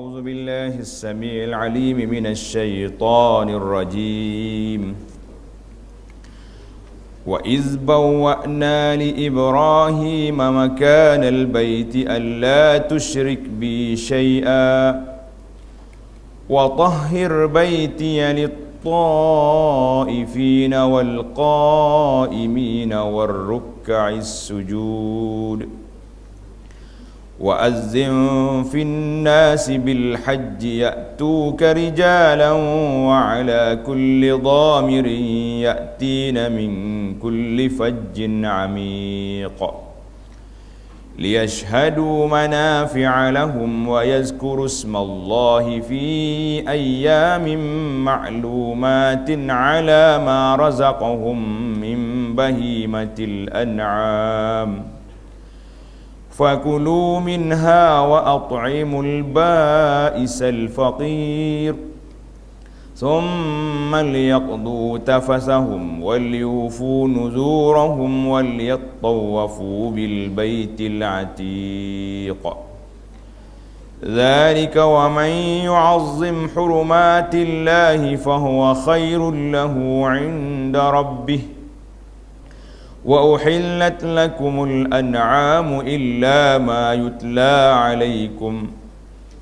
أعوذ بالله السميع العليم من الشيطان الرجيم وإذ بوأنا لإبراهيم مكان البيت ألا تشرك بي شيئا وطهر بيتي للطائفين والقائمين والركع السجود وأذن في الناس بالحج يأتوك رجالا وعلى كل ضامر يأتين من كل فج عميق ليشهدوا منافع لهم ويذكروا اسم الله في أيام معلومات على ما رزقهم من بهيمة الأنعام فكلوا منها وأطعموا البائس الفقير ثم ليقضوا تفثهم وليوفوا نذورهم وليطوفوا بالبيت العتيق ذلك ومن يعظم حرمات الله فهو خير له عند ربه وأحلت لكم الأنعام إلا ما يتلى عليكم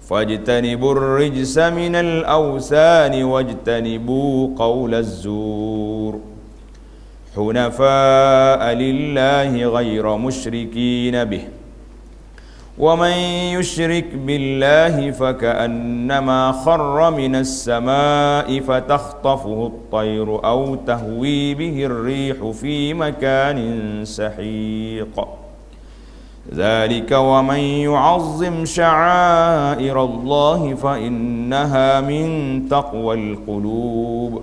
فاجتنبوا الرجس من الأوثان واجتنبوا قول الزور حنفاء لله غير مشركين به ومن يشرك بالله فكأنما خر من السماء فتخطفه الطير أو تهوي به الريح في مكان سحيق ذلك ومن يعظم شعائر الله فإنها من تقوى القلوب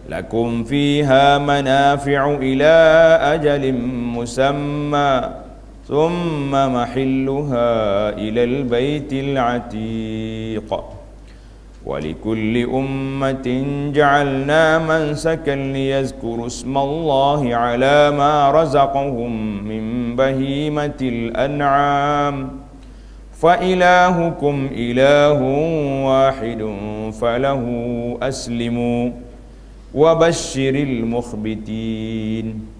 لكم فيها منافع إلى أجل مسمى ثم محلها إلى البيت العتيق ولكل أمة جعلنا منسكا ليذكروا اسم الله على ما رزقهم من بهيمة الأنعام فإلهكم إله واحد فله أسلموا وبشر المخبتين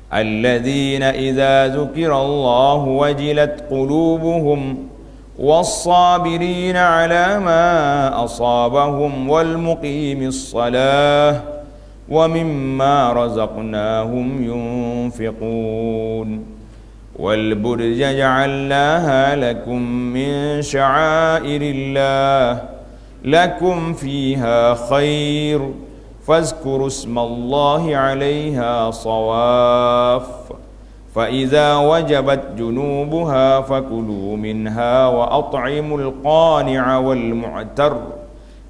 الذين إذا ذكر الله وجلت قلوبهم والصابرين على ما أصابهم والمقيم الصلاة ومما رزقناهم ينفقون والبرج جعلناها لكم من شعائر الله لكم فيها خير فاذكروا اسم الله عليها صواف فإذا وجبت جنوبها فكلوا منها وأطعموا القانع والمعتر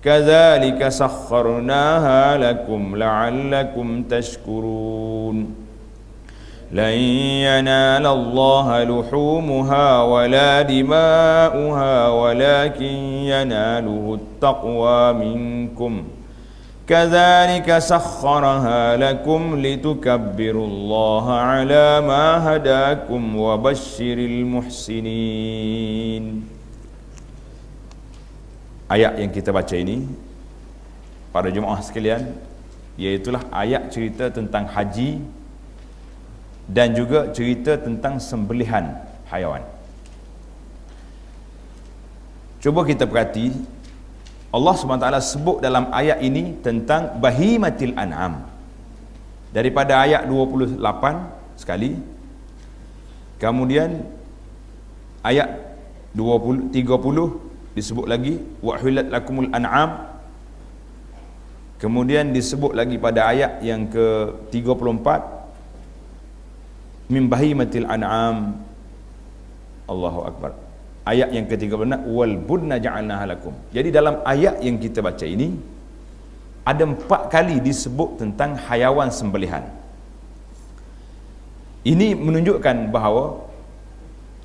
كذلك سخرناها لكم لعلكم تشكرون لن ينال الله لحومها ولا دماؤها ولكن يناله التقوى منكم كذلك سخرها لكم لتكبروا الله على ما هداكم وبشر المحسنين. Ayat yang kita baca ini para jemaah sekalian, iaitulah ayat cerita tentang haji dan juga cerita tentang sembelihan haiwan. Cuba kita perhati, Allah SWT sebut dalam ayat ini tentang bahimatil an'am. Daripada ayat 28 sekali. Kemudian ayat 30 disebut lagi wa huillat lakumul an'am. Kemudian disebut lagi pada ayat yang ke-34 min bahimatil an'am. Allahu akbar. Ayat yang ke-36 wal budna ja'alnaha lakum. Jadi dalam ayat yang kita baca ini ada 4 kali disebut tentang haiwan sembelihan. Ini menunjukkan bahawa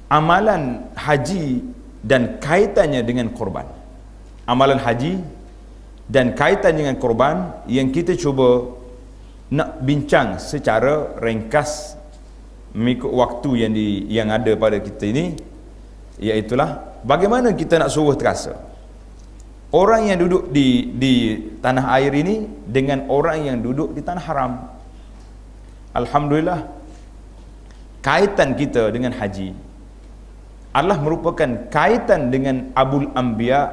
amalan haji dan kaitannya dengan korban. Amalan haji dan kaitan dengan korban yang kita cuba nak bincang secara ringkas mengikut waktu yang ada pada kita ini. Iaitulah bagaimana kita nak suruh terasa orang yang duduk di tanah air ini dengan orang yang duduk di tanah haram. Alhamdulillah, kaitan kita dengan haji adalah merupakan kaitan dengan Abul Anbiya,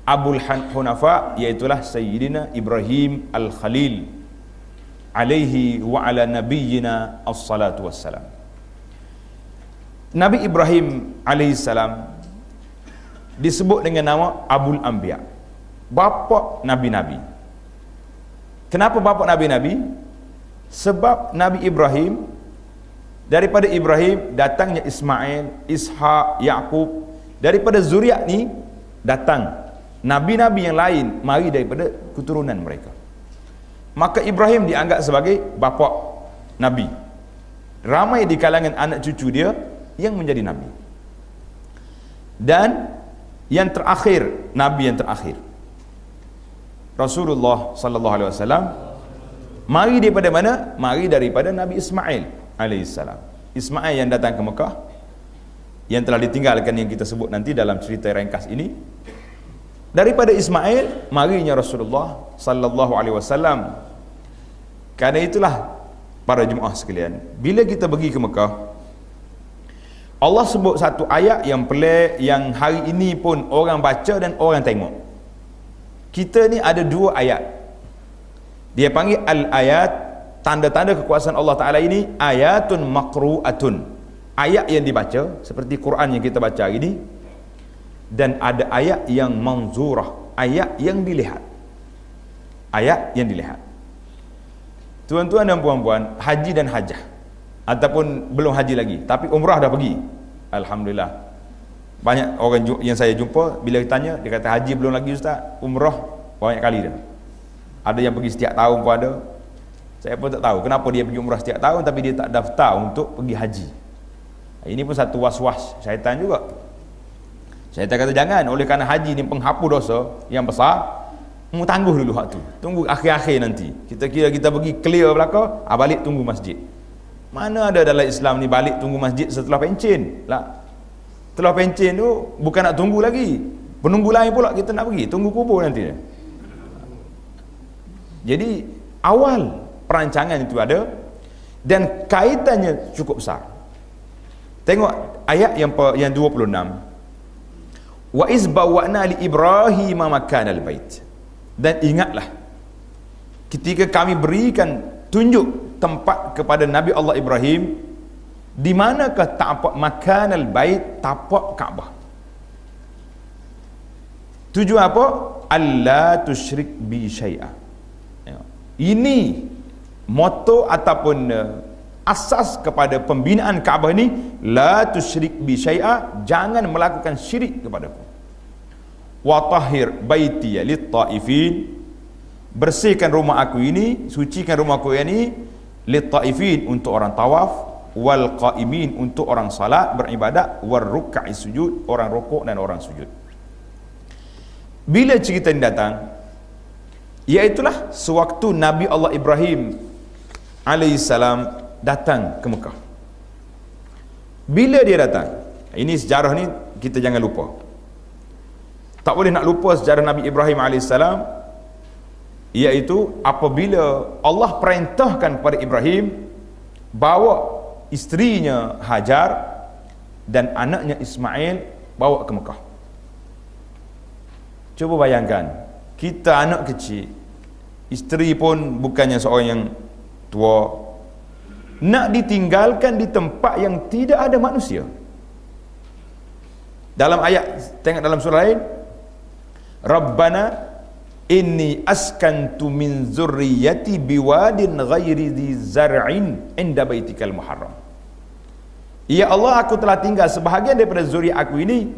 Abul Hunafa, iaitulah Sayyidina Ibrahim Al-Khalil alaihi wa ala nabiyyina as-salatu wassalam. Nabi Ibrahim alaihi salam disebut dengan nama Abul Anbiya, bapa nabi-nabi. Kenapa bapa nabi-nabi? Sebab Nabi Ibrahim, daripada Ibrahim datangnya Ismail, Ishak, Yaqub. Daripada zuriat ni datang nabi-nabi yang lain mari daripada keturunan mereka. Maka Ibrahim dianggap sebagai bapa nabi. Ramai di kalangan anak cucu dia yang menjadi nabi. Dan yang terakhir, nabi yang terakhir, Rasulullah sallallahu alaihi wasallam, mari daripada mana? Mari daripada Nabi Ismail alaihissalam. Ismail yang datang ke Mekah, yang telah ditinggalkan yang kita sebut nanti dalam cerita ringkas ini. Daripada Ismail marinya Rasulullah sallallahu alaihi wasallam. Karena itulah para jemaah sekalian, bila kita pergi ke Mekah, Allah sebut satu ayat yang pelik, yang hari ini pun orang baca dan orang tengok. Kita ni ada dua ayat, dia panggil al-ayat, tanda-tanda kekuasaan Allah Ta'ala ini, ayatun maqru'atun, ayat yang dibaca seperti Quran yang kita baca hari ini. Dan ada ayat yang manzurah, ayat yang dilihat, ayat yang dilihat. Tuan-tuan dan puan-puan, haji dan hajah, ataupun belum haji lagi tapi umrah dah pergi, alhamdulillah. Banyak orang yang saya jumpa, bila ditanya, dia kata haji belum lagi ustaz, umrah banyak kali dah. Ada yang pergi setiap tahun pun ada. Saya pun tak tahu kenapa dia pergi umrah setiap tahun tapi dia tak daftar untuk pergi haji. Ini pun satu was-was syaitan juga. Syaitan kata jangan, oleh kerana haji ni penghapus dosa yang besar, mu tangguh dulu hak tu, tunggu akhir-akhir nanti. Kita kira kita pergi clear belaka, balik tunggu masjid. Mana ada dalam Islam ni balik tunggu masjid setelah pencen lah. Setelah pencen tu bukan nak tunggu lagi, penunggu lain pula kita nak pergi tunggu kubur nanti. Jadi awal perancangan itu ada dan kaitannya cukup besar. Tengok ayat yang 26. Wa iz bawwa'na li Ibrahim makanal bait. Dan ingatlah ketika kami berikan tunjuk tempat kepada Nabi Allah Ibrahim, di manakah tapak makanal bait, tapak Kaabah. Tujuan apa? Allah tusyrik bi syai'a. Ini moto ataupun asas kepada pembinaan Kaabah ini, la tusyrik bi syai'a, jangan melakukan syirik kepadaku. Wa tahhir baiti lit-taifin, bersihkan rumah aku ini, sucikan rumah aku ini, lit-taifin, untuk orang tawaf, wal qaimin, untuk orang salat beribadat, war ruk'i sujud, orang rukuk dan orang sujud. Bila cerita ini datang, iaitulah sewaktu Nabi Allah Ibrahim alaihissalam datang ke Mekah. Bila dia datang, ini sejarah ni kita jangan lupa, tak boleh nak lupa sejarah Nabi Ibrahim alaihissalam, iaitu apabila Allah perintahkan kepada Ibrahim bawa isterinya Hajar dan anaknya Ismail bawa ke Mekah. Cuba bayangkan, kita anak kecil, isteri pun bukannya seorang yang tua, nak ditinggalkan di tempat yang tidak ada manusia. Dalam ayat, tengok dalam surah lain, Rabbana inni askantu min zurriyati biwadin ghairi dhi zar'in inda baitikal muharram. Ya Allah, aku telah tinggal sebahagian daripada zuriat aku ini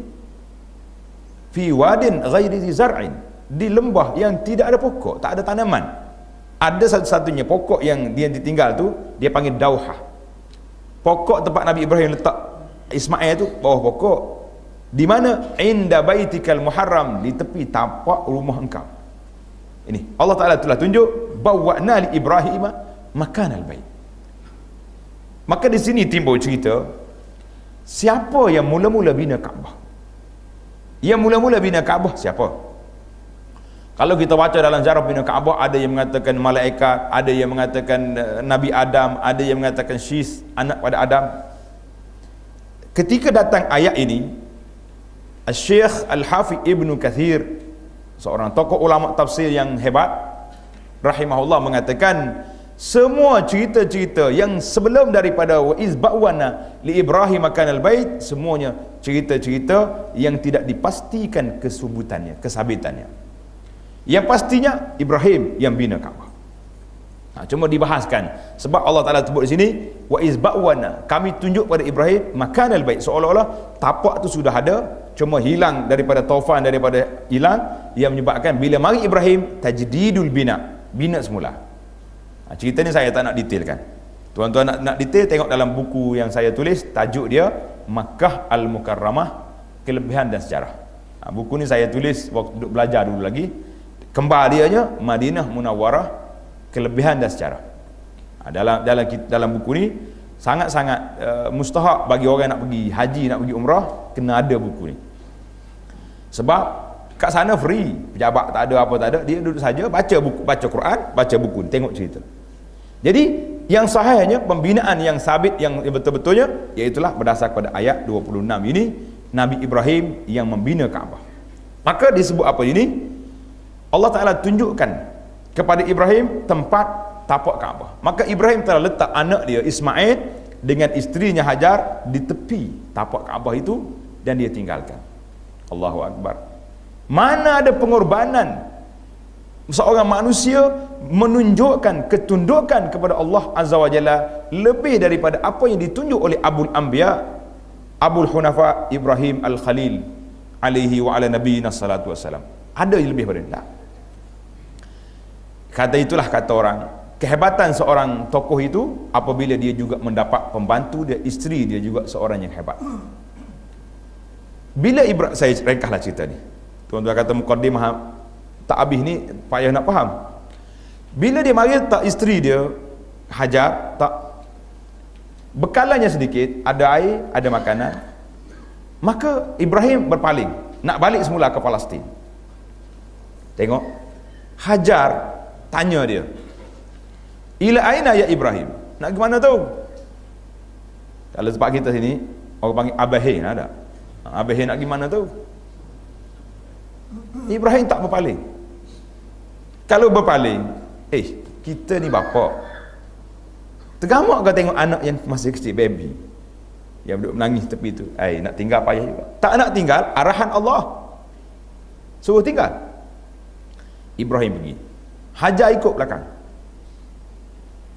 fi wadin ghairi dhi zar'in, di lembah yang tidak ada pokok, tak ada tanaman. Ada satu-satunya pokok yang dia ditinggal tu, dia panggil dauhah. Pokok tempat Nabi Ibrahim letak Ismail tu, bawah pokok. Di mana? Inda baitikal muharram, di tepi tapak rumah engkau. Ini Allah Ta'ala telah tunjuk bawwa'na li Ibrahim makanal bait. Maka di sini timbul cerita Siapa yang mula-mula bina Kaabah? Yang mula-mula bina Kaabah siapa? Kalau kita baca dalam sejarah bina Kaabah, ada yang mengatakan malaikat, ada yang mengatakan Nabi Adam, ada yang mengatakan Syis, anak pada Adam. Ketika datang ayat ini, Syekh Al-Hafidh Ibnu Kathir, seorang tokoh ulama tafsir yang hebat, rahimahullah, mengatakan semua cerita-cerita yang sebelum daripada wa iz ba'wana li Ibrahim makanal bait, semuanya cerita-cerita yang tidak dipastikan kesubutannya, kesabitannya. Yang pastinya Ibrahim yang bina Kaabah. Cuma dibahaskan sebab Allah Taala sebut di sini wa iz ba'wana, kami tunjuk pada Ibrahim makanal bait, seolah-olah tapak tu sudah ada, cuma hilang daripada taufan, daripada hilang, yang menyebabkan bila mari Ibrahim tajdidul bina semula. Cerita ni saya tak nak detailkan. Tuan-tuan nak detail, tengok dalam buku yang saya tulis, tajuk dia Makkah Al-Mukarramah, Kelebihan dan Sejarah. Buku ni saya tulis waktu duduk belajar dulu lagi. Kembar dia je Madinah Munawwarah, Kelebihan dan Sejarah. Dalam buku ni sangat-sangat mustahak bagi orang nak pergi haji, nak pergi umrah, kena ada buku ni. Sebab kat sana free, pejabat tak ada, apa tak ada, dia duduk saja baca buku, baca Quran, baca buku, tengok cerita. Jadi yang sahihnya, pembinaan yang sabit, yang betul-betulnya, iaitulah berdasar pada ayat 26 ini, Nabi Ibrahim yang membina Kaabah. Maka disebut apa ini? Allah Ta'ala tunjukkan kepada Ibrahim tempat tapak Kaabah. Maka Ibrahim telah letak anak dia Ismail dengan isterinya Hajar di tepi tapak Kaabah itu, dan dia tinggalkan. Allahu Akbar. Mana ada pengorbanan seorang manusia menunjukkan ketundukan kepada Allah Azza wa Jalla lebih daripada apa yang ditunjuk oleh Abul Anbiya, Abul Hunafa Ibrahim Al-Khalil alaihi wa ala nabiyina salatu wassalam. Ada yang lebih daripada ini? Kata itulah kata orang, kehebatan seorang tokoh itu apabila dia juga mendapat pembantu dia, isteri dia juga seorang yang hebat. Bila Ibrahim, saya ringkaslah cerita ni. Tuan-tuan kata mukaddimah tak habis ni payah nak faham. Bila dia mari tak isteri dia Hajar, tak bekalannya sedikit, ada air, ada makanan, maka Ibrahim berpaling nak balik semula ke Palestin. Tengok, Hajar tanya dia, ila aina ya Ibrahim, nak ke mana tu? Kalau sebab kita sini orang panggil abahin, ada abahin, nak ke mana tu? Ibrahim tak berpaling. Kalau berpaling, kita ni bapa, tergamak kau tengok anak yang masih kecil, baby, yang duduk menangis tepi tu, nak tinggal payah juga. Tak nak tinggal, arahan Allah suruh tinggal. Ibrahim pergi, Hajar ikut belakang.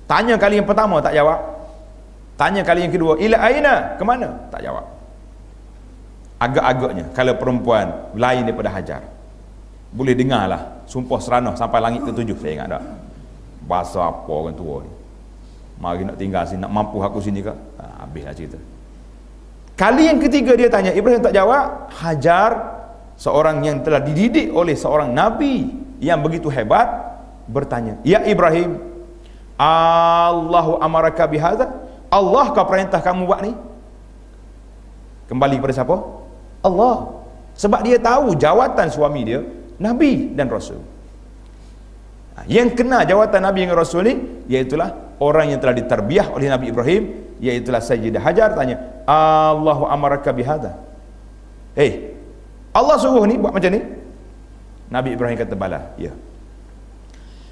Tanya kali yang pertama tak jawab, tanya kali yang kedua, ila aina, ke mana? Tak jawab. Agak-agaknya kalau perempuan lain daripada Hajar, boleh dengar lah sumpah seranah sampai langit ke-7. Saya ingat tak bahasa apa orang tua ni, mari nak tinggal sini, nak mampu aku sini ke? Habislah cerita. Kali yang ketiga dia tanya, Ibrahim tak jawab. Hajar, seorang yang telah dididik oleh seorang Nabi yang begitu hebat, bertanya, ya Ibrahim, Allahu amaraka bihadza, Allah kau perintah kamu buat ni? Kembali kepada siapa? Allah. Sebab dia tahu jawatan suami dia Nabi dan Rasul. Yang kena jawatan Nabi dan Rasul ni, iaitulah orang yang telah ditarbiah oleh Nabi Ibrahim, iaitulah Sayyidah Hajar. Tanya, Allahu amaraka bihadza, Allah suruh ni buat macam ni? Nabi Ibrahim kata bala, ya.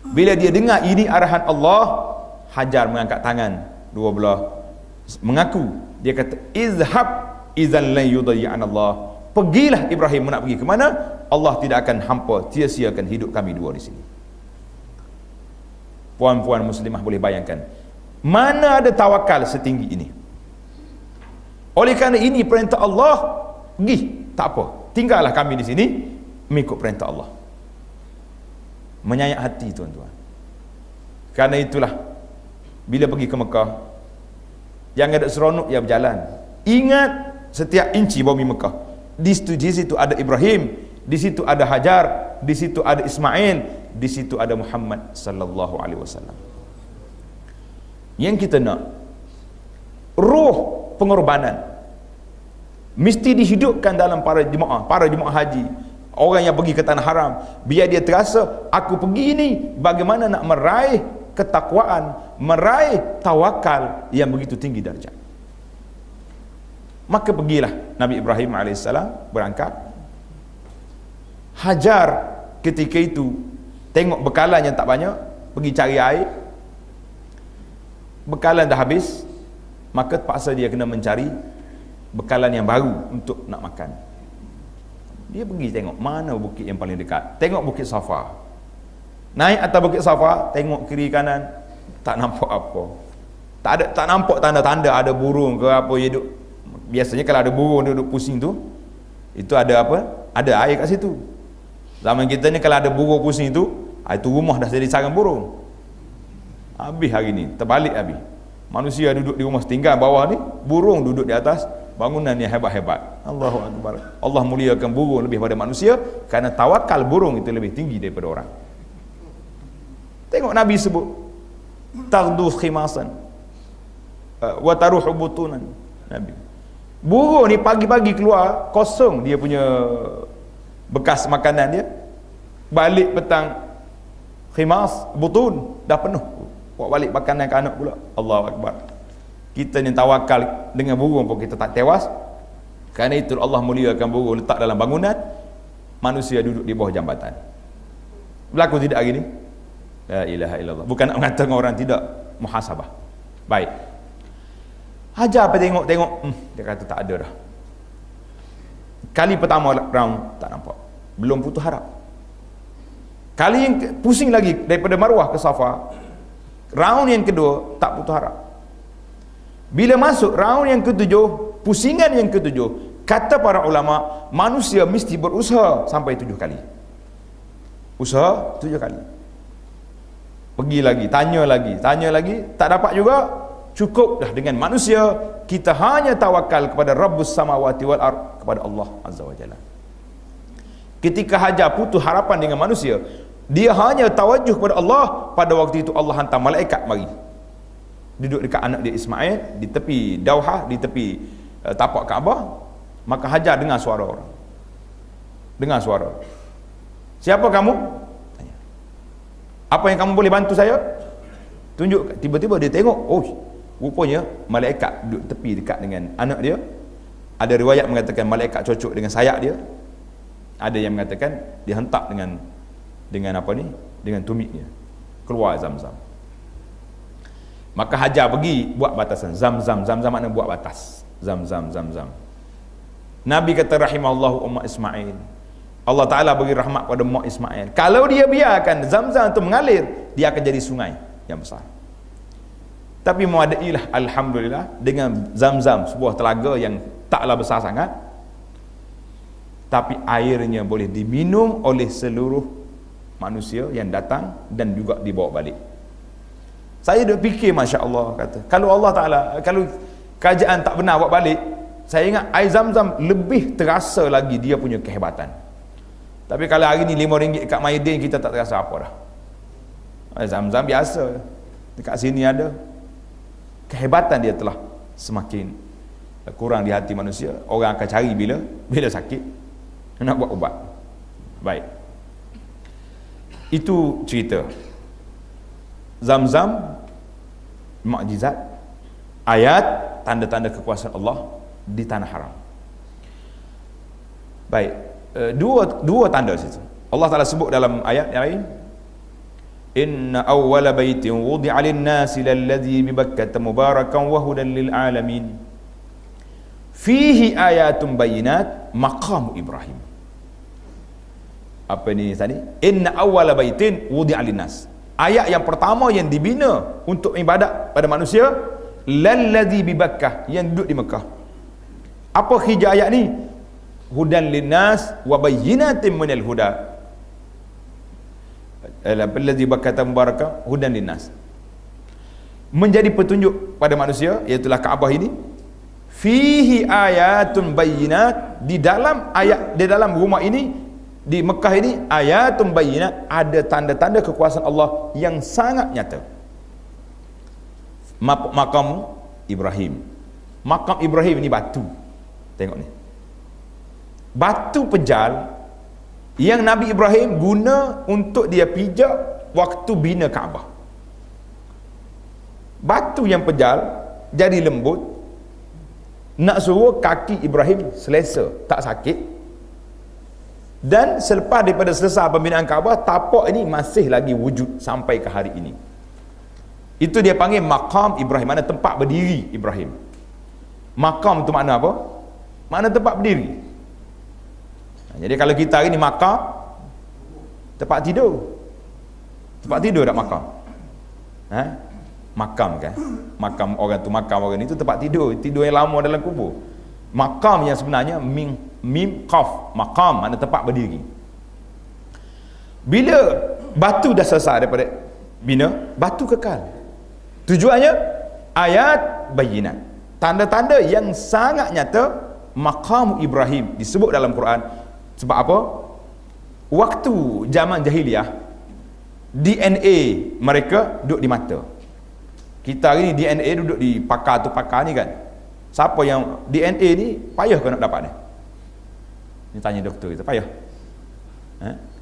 Bila dia dengar ini arahan Allah, Hajar mengangkat tangan dua belah, mengaku. Dia kata, izhab idzan la yudayyi'an Allah. Pergilah Ibrahim, nak pergi ke mana? Allah tidak akan hampa, sia-siakan hidup kami dua di sini. Puan-puan muslimah boleh bayangkan, mana ada tawakal setinggi ini. Oleh kerana ini perintah Allah, pergi, tak apa, tinggallah kami di sini mengikut perintah Allah. Menyayat hati tuan-tuan. Kerana itulah bila pergi ke Mekah, jangan ada seronok yang berjalan. Ingat setiap inci bumi Mekah. Di situ ada Ibrahim, di situ ada Hajar, di situ ada Ismail, di situ ada Muhammad sallallahu alaihi wasallam. Yang kita nak ruh pengorbanan, mesti dihidupkan dalam para jemaah haji, orang yang pergi ke tanah haram, biar dia terasa aku pergi ni bagaimana nak meraih ketakwaan, meraih tawakal yang begitu tinggi darjat. Maka pergilah Nabi Ibrahim AS berangkat. Hajar ketika itu tengok bekalan yang tak banyak, pergi cari air, bekalan dah habis, maka terpaksa dia kena mencari bekalan yang baru untuk nak makan. Dia pergi tengok mana bukit yang paling dekat, tengok bukit Safa. Naik atas bukit Safa, tengok kiri kanan, tak nampak apa, tak nampak tanda-tanda ada burung ke apa dia duduk. Biasanya kalau ada burung duduk pusing tu, itu ada apa? Ada air kat situ. Zaman kita ni kalau ada burung pusing tu, itu rumah dah jadi sarang burung. Habis hari ni, terbalik habis. Manusia duduk di rumah setinggal bawah ni, burung duduk di atas bangunan yang hebat-hebat. Allahu Akbar. Allah muliakan burung lebih pada manusia kerana tawakal burung itu lebih tinggi daripada orang. Tengok Nabi sebut taghdu khimasan wa taruhu butunan. Nabi, burung ni pagi-pagi keluar kosong dia punya bekas makanan dia, balik petang khimas butun dah penuh, buat balik makanan ke anak pula. Allahu Akbar. Kita ni tawakal dengan burung pun kita tak tewas. Kerana itu Allah muliakan burung letak dalam bangunan, manusia duduk di bawah jambatan. Berlaku tidak hari ni? La ilaha illallah. Bukan nak mengatakan orang tidak muhasabah. Baik. Hajar apa tengok-tengok, dia kata tak ada dah. Kali pertama round tak nampak, belum putus harap. Kali yang pusing lagi daripada Marwah ke Safa, round yang kedua tak putus harap. Bila masuk round yang ketujuh, pusingan yang ketujuh, kata para ulama, manusia mesti berusaha sampai 7 kali. Usaha 7 kali. Pergi lagi, tanya lagi, tak dapat juga. Cukup dah dengan manusia, kita hanya tawakal kepada Rabbus samawati wal ard, kepada Allah Azza wa Jalla. Ketika Hajar putus harapan dengan manusia, dia hanya tawajuh kepada Allah. Pada waktu itu Allah hantar malaikat mari duduk dekat anak dia Ismail di tepi Dauhah, di tepi tapak Kaabah. Maka Hajar dengar suara orang, dengar suara. Siapa kamu? Tanya. Apa yang kamu boleh bantu saya? Tunjuk. Tiba-tiba dia tengok, oh rupanya malaikat duduk tepi dekat dengan anak dia. Ada riwayat mengatakan malaikat cocok dengan sayap dia, ada yang mengatakan dihentak dengan apa ni, dengan tumit dia. Keluar Zam-Zam. Maka Hajar pergi buat batasan. Zam-Zam makna buat batas. Zam-Zam. Nabi kata rahimallahu umma Ismail, Allah Ta'ala bagi rahmat pada mak Ismail. Kalau dia biarkan Zam-Zam itu mengalir, dia akan jadi sungai yang besar. Tapi muadailah alhamdulillah dengan Zam-Zam, sebuah telaga yang taklah besar sangat, tapi airnya boleh diminum oleh seluruh manusia yang datang dan juga dibawa balik. Saya duk fikir, Masya Allah, kata, kalau Allah Ta'ala, kalau kerajaan tak benar buat balik, saya ingat air Zam-Zam lebih terasa lagi dia punya kehebatan. Tapi kalau hari ni RM5 kat Maidin, kita tak terasa apa dah. Air Zam-Zam biasa, dekat sini ada. Kehebatan dia telah semakin kurang di hati manusia. Orang akan cari bila sakit, nak buat ubat. Baik, itu cerita Zam-Zam, mukjizat, ayat, tanda-tanda kekuasaan Allah di tanah haram. Baik, dua tanda situ Allah Ta'ala sebut dalam ayat yang lain. Inna awwala baitin wudi'a lin-nasi lalladzi bi Bakkah mubarakan wa hudan lil alamin fihi ayatun bayyinat maqam Ibrahim. Apa ni tadi? Inna awwala baitin wudi'a lin-nas. Ayat yang pertama yang dibina untuk ibadat pada manusia, lalladzi bi Bakkah, yang duduk di Mekah. Apa hijau ayat ni? Hudan lin-nas wa bayyinatin minal huda. Allazi Bakkah mubarakan hudan linnas, menjadi petunjuk pada manusia, iaitulah Kaabah ini. Fihi ayatun bayyinat, di dalam ayat, di dalam rumah ini, di Mekah ini, ayatun bayyinat, ada tanda-tanda kekuasaan Allah yang sangat nyata. Makam Ibrahim, makam Ibrahim ini batu, tengok ni, batu pejal yang Nabi Ibrahim guna untuk dia pijak waktu bina Kaabah. Batu yang pejal jadi lembut, nak suruh kaki Ibrahim selesa, tak sakit. Dan selepas daripada selesai pembinaan Kaabah, tapak ini masih lagi wujud sampai ke hari ini. Itu dia panggil maqam Ibrahim, mana tempat berdiri Ibrahim. Maqam tu makna apa? Makna tempat berdiri. Jadi kalau kita hari ni maqam, tempat tidur. Tempat tidur tak maqam? Makam kan? Makam orang tu, makam orang itu tempat tidur, tidur yang lama dalam kubur. Makam yang sebenarnya mim qaf, maqam makna tempat berdiri. Bila batu dah selesai daripada bina, batu kekal. Tujuannya ayat bayyinat, tanda-tanda yang sangat nyata. Maqam Ibrahim disebut dalam Quran sebab apa? Waktu zaman jahiliah, DNA mereka duduk di mata. Kita hari ni DNA duduk di pakar tu pakar ni kan. Siapa yang DNA ni payah ke nak dapat ni? Ni tanya doktor kita, payah.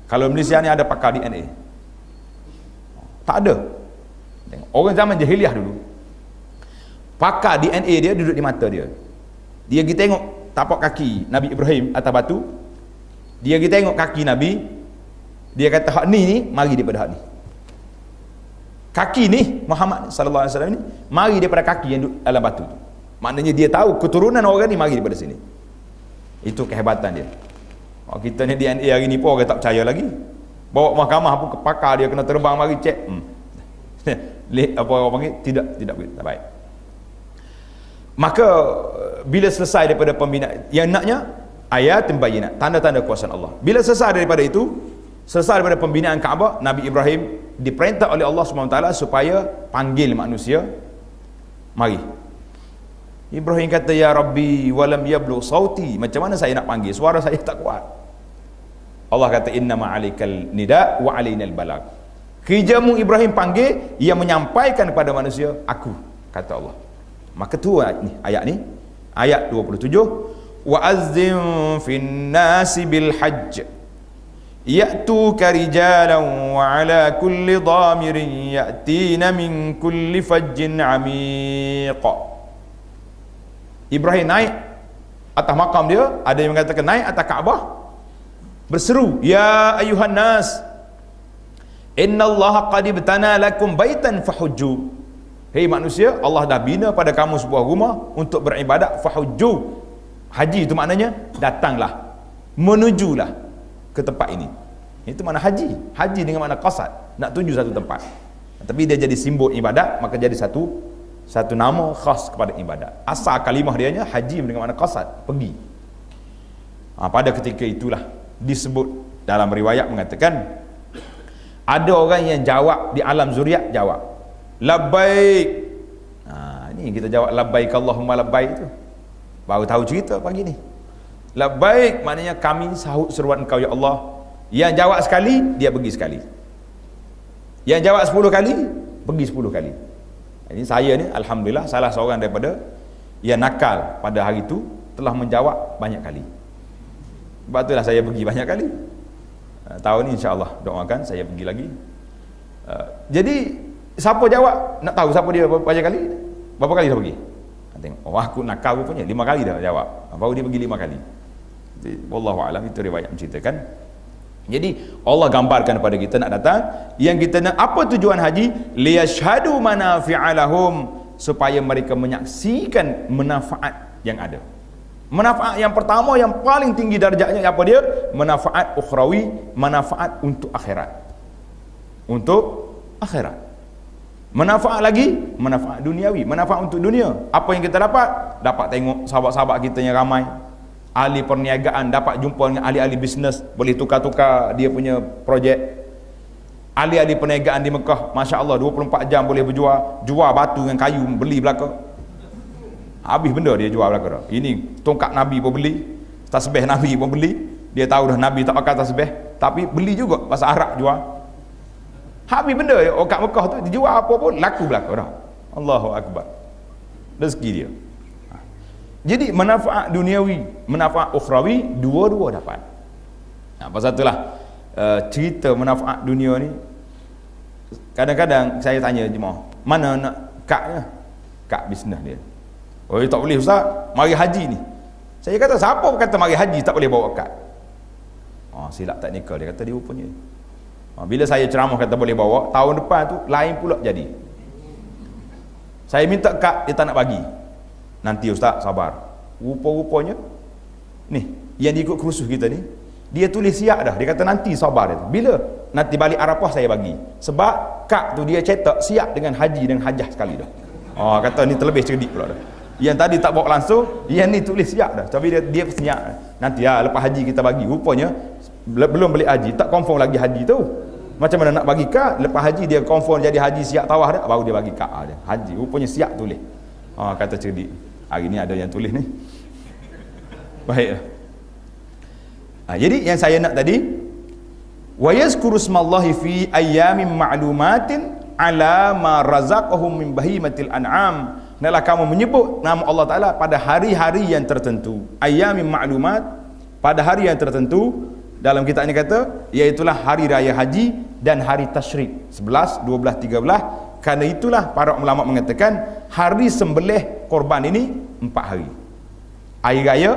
Kalau Malaysia ni ada pakar DNA? Tak ada. Orang zaman jahiliah dulu, pakar DNA dia duduk di mata dia. Dia pergi tengok tapak kaki Nabi Ibrahim atas batu. Dia pergi tengok kaki Nabi. Dia kata hak ni mari daripada hak ni. Kaki ni Muhammad sallallahu alaihi wasallam ni mari daripada kaki yang duduk dalam batu tu. Maknanya dia tahu keturunan orang ni mari daripada sini. Itu kehebatan dia. Kita ni DNA hari ni pun orang tak percaya lagi. Bawa mahkamah pun ke pakar dia kena terbang mari cek. Apa orang panggil tidak baik. Maka bila selesai daripada pembinaan, yang naknya ayat bayyinat, tanda-tanda kuasa Allah. Bila selesai daripada itu, selesai daripada pembinaan Kaabah, Nabi Ibrahim diperintah oleh Allah SWT supaya panggil manusia, mari. Ibrahim kata, ya Rabbi walam yablu sauti, macam mana saya nak panggil, suara saya tak kuat. Allah kata, innama alikal nida wa alainal balag. Kerjamu Ibrahim panggil, ia menyampaikan kepada manusia, aku, kata Allah. Maka tu ayat ni, ayat 27, wa azzim fin nasi bil hajj ya'tuka rijalan wa ala kulli dhamirin ya'tina min kulli fajjin amiq. Ibrahim naik atas makam dia, ada yang mengatakan naik atas Kaabah, berseru, ya ayuhan nas innallaha qad ibtana lakum baitan fahujju. Hei manusia, Allah dah bina pada kamu sebuah rumah untuk beribadat, fahujju. Haji itu maknanya datanglah, menujulah ke tempat ini. Itu makna haji. Haji dengan makna qasad, nak tuju satu tempat. Tapi dia jadi simbol ibadat, maka jadi satu nama khas kepada ibadat. Asal kalimah dianya haji dengan makna qasad, pergi. Pada ketika itulah disebut dalam riwayat mengatakan ada orang yang jawab di alam zuriat, jawab labbaik. Ni kita jawab labbaik Allahumma labbaik tu. Baru tahu cerita pagi ni. Labbaik maknanya kami sahut seruan engkau ya Allah. Yang jawab sekali, dia pergi sekali. Yang jawab 10 kali, pergi 10 kali. Ini saya ni alhamdulillah salah seorang daripada yang nakal pada hari itu, telah menjawab banyak kali. Sebab itulah saya pergi banyak kali. Tahun ni insya-Allah doakan saya pergi lagi. Jadi siapa jawab, nak tahu siapa dia banyak kali, berapa kali dia pergi? Tengok, oh aku nakal rupanya 5 kali dah jawab, baru dia pergi 5 kali. Jadi wallahu alam, itu riwayat menceritakan. Jadi Allah gambarkan kepada kita nak datang, yang kita nak apa tujuan haji, liyashhadu manafi'alahum, supaya mereka menyaksikan manfaat yang ada. Manfaat yang pertama yang paling tinggi darjatnya apa dia? Manfaat ukhrawi, manfaat untuk akhirat. Untuk akhirat. Manfaat lagi, manfaat duniawi, manfaat untuk dunia. Apa yang kita dapat? Dapat tengok sahabat-sahabat kita yang ramai, ahli perniagaan, dapat jumpa dengan ahli-ahli bisnes, boleh tukar-tukar dia punya projek. Ahli-ahli perniagaan di Mekah, Masya Allah 24 jam boleh berjual, jual batu dengan kayu, beli belaka. Habis benda dia jual belaka dah. Ini tongkat Nabi pun beli, tasbih Nabi pun beli. Dia tahu dah Nabi tak pakai tasbih, tapi beli juga bahasa Arab jual. Habis benda orang kat Mekah tu dijual apa pun laku belaka dah. Allahu akbar. Rezeki dia. Jadi manfaat duniawi, manfaat ukhrawi, dua-dua dapat. Pasal itulah cerita manfaat dunia ni, kadang-kadang saya tanya jemaah, mana nak kadnya? Kad bisnes dia. Oh, tak boleh ustaz, mari haji ni. Saya kata, siapa kata mari haji tak boleh bawa kad? Silap teknikal, dia kata dia rupanya. Bila saya ceramah kata boleh bawa, tahun depan tu lain pula jadi. Saya minta kad, dia tak nak bagi. Nanti ustaz sabar. Rupa-rupanya ni yang ikut kursus kita ni, dia tulis siap dah. Dia kata nanti sabar dia. Bila nanti balik Arafah saya bagi. Sebab kad tu dia cetak siap dengan haji dan hajah sekali dah. Kata ni terlebih cerdik pula dah. Yang tadi tak bawa langsung, yang ni tulis siap dah. Tapi dia siap. Nanti lepas haji kita bagi. Rupanya belum balik haji, tak confirm lagi haji tu. Macam mana nak bagi kad? Lepas haji dia confirm jadi haji siap tawah dah, baru dia bagi kad dia. Haji rupanya siap tulis. Kata cerdik. Hari ni ada yang tulis ni. Baik. Jadi yang saya nak tadi, wa yazkuru smallahi fi ayyamin ma'lumatin ala ma razaqahum min bahimatil an'am. Hendaklah kamu menyebut nama Allah Taala pada hari-hari yang tertentu. Ayyamin ma'lumat, pada hari yang tertentu. Dalam kitab ini kata, iaitulah hari raya haji dan hari tasyrik 11, 12, 13. Karena itulah para ulama mengatakan hari sembelih korban ini 4 hari. Hari raya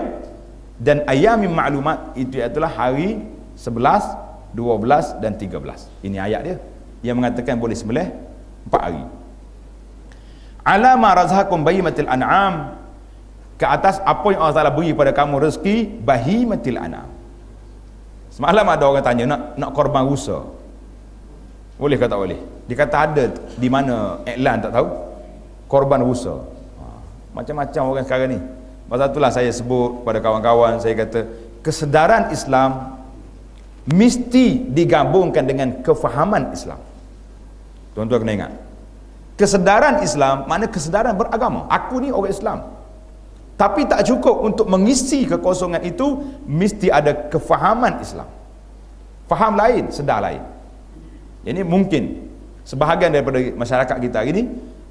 dan ayyamin ma'lumat itu adalah hari 11, 12 dan 13. Ini ayat dia yang mengatakan boleh sembelih 4 hari. Ala ma razaqakum bahimatil an'am, ke atas apa yang Allah Taala beri pada kamu rezeki bahimatil an'am. Semalam ada orang tanya nak korban rusa. Boleh ke tak boleh? Dia kata ada di mana iklan tak tahu. Korban rusa. Macam-macam orang sekarang ni. Pasal itulah saya sebut pada kawan-kawan, saya kata kesedaran Islam mesti digabungkan dengan kefahaman Islam. Tuan-tuan kena ingat. Kesedaran Islam makna kesedaran beragama. Aku ni orang Islam. Tapi tak cukup untuk mengisi kekosongan itu, mesti ada kefahaman Islam. Faham lain, sedar lain. Ini mungkin sebahagian daripada masyarakat kita hari ini,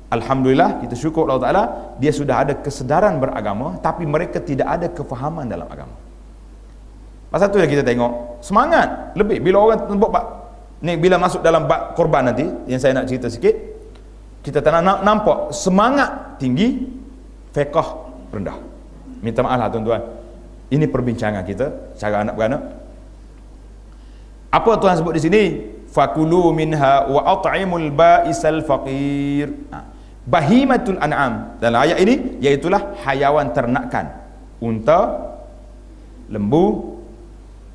alhamdulillah kita syukur Allah Taala, dia sudah ada kesedaran beragama, tapi mereka tidak ada kefahaman dalam agama. Pasal tu yang kita tengok semangat lebih bila orang tembok ni, bila masuk dalam bab korban nanti yang saya nak cerita sikit, kita tak nak nampak semangat tinggi, fiqh rendah. Minta maaf lah tuan-tuan, ini perbincangan kita cara anak beranak. Apa Tuhan sebut di sini? Fakulu minha wa at'imul ba'isal faqir. Bahimatul an'am dalam ayat ini iaitulah hayawan ternakan, unta, lembu,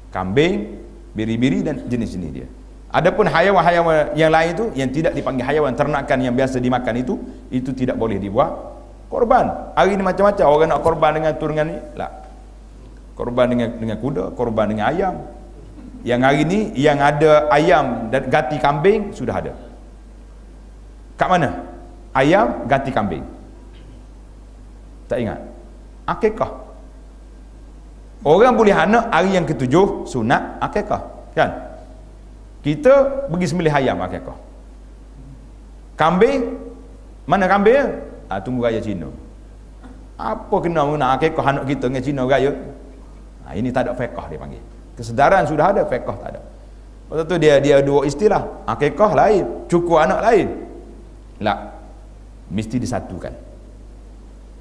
kambing, biri-biri dan jenis-jenis dia. Adapun hayawan-hayawan yang lain itu yang tidak dipanggil hayawan ternakan yang biasa dimakan itu tidak boleh dibuat korban. Hari ini macam-macam orang nak korban dengan tu dengan ni lah. Korban dengan kuda, korban dengan ayam. Yang hari ni yang ada ayam dan ganti kambing sudah ada. Kat mana? Ayam ganti kambing. Tak ingat? Akikah. Orang boleh anak hari yang ke-7 sunat akikah, kan? Kita pergi sembelih ayam akikah. Kambing, mana kambing? Tunggu raya Cina. Apa kena mengenai akikah anak kita dengan Cina raya? Ini tak ada fiqh dia panggil. Kesedaran sudah ada, fiqh tak ada. Lepas tu dia dua istilah. Akikah lain, cukur anak lain. Tak. Mesti disatukan.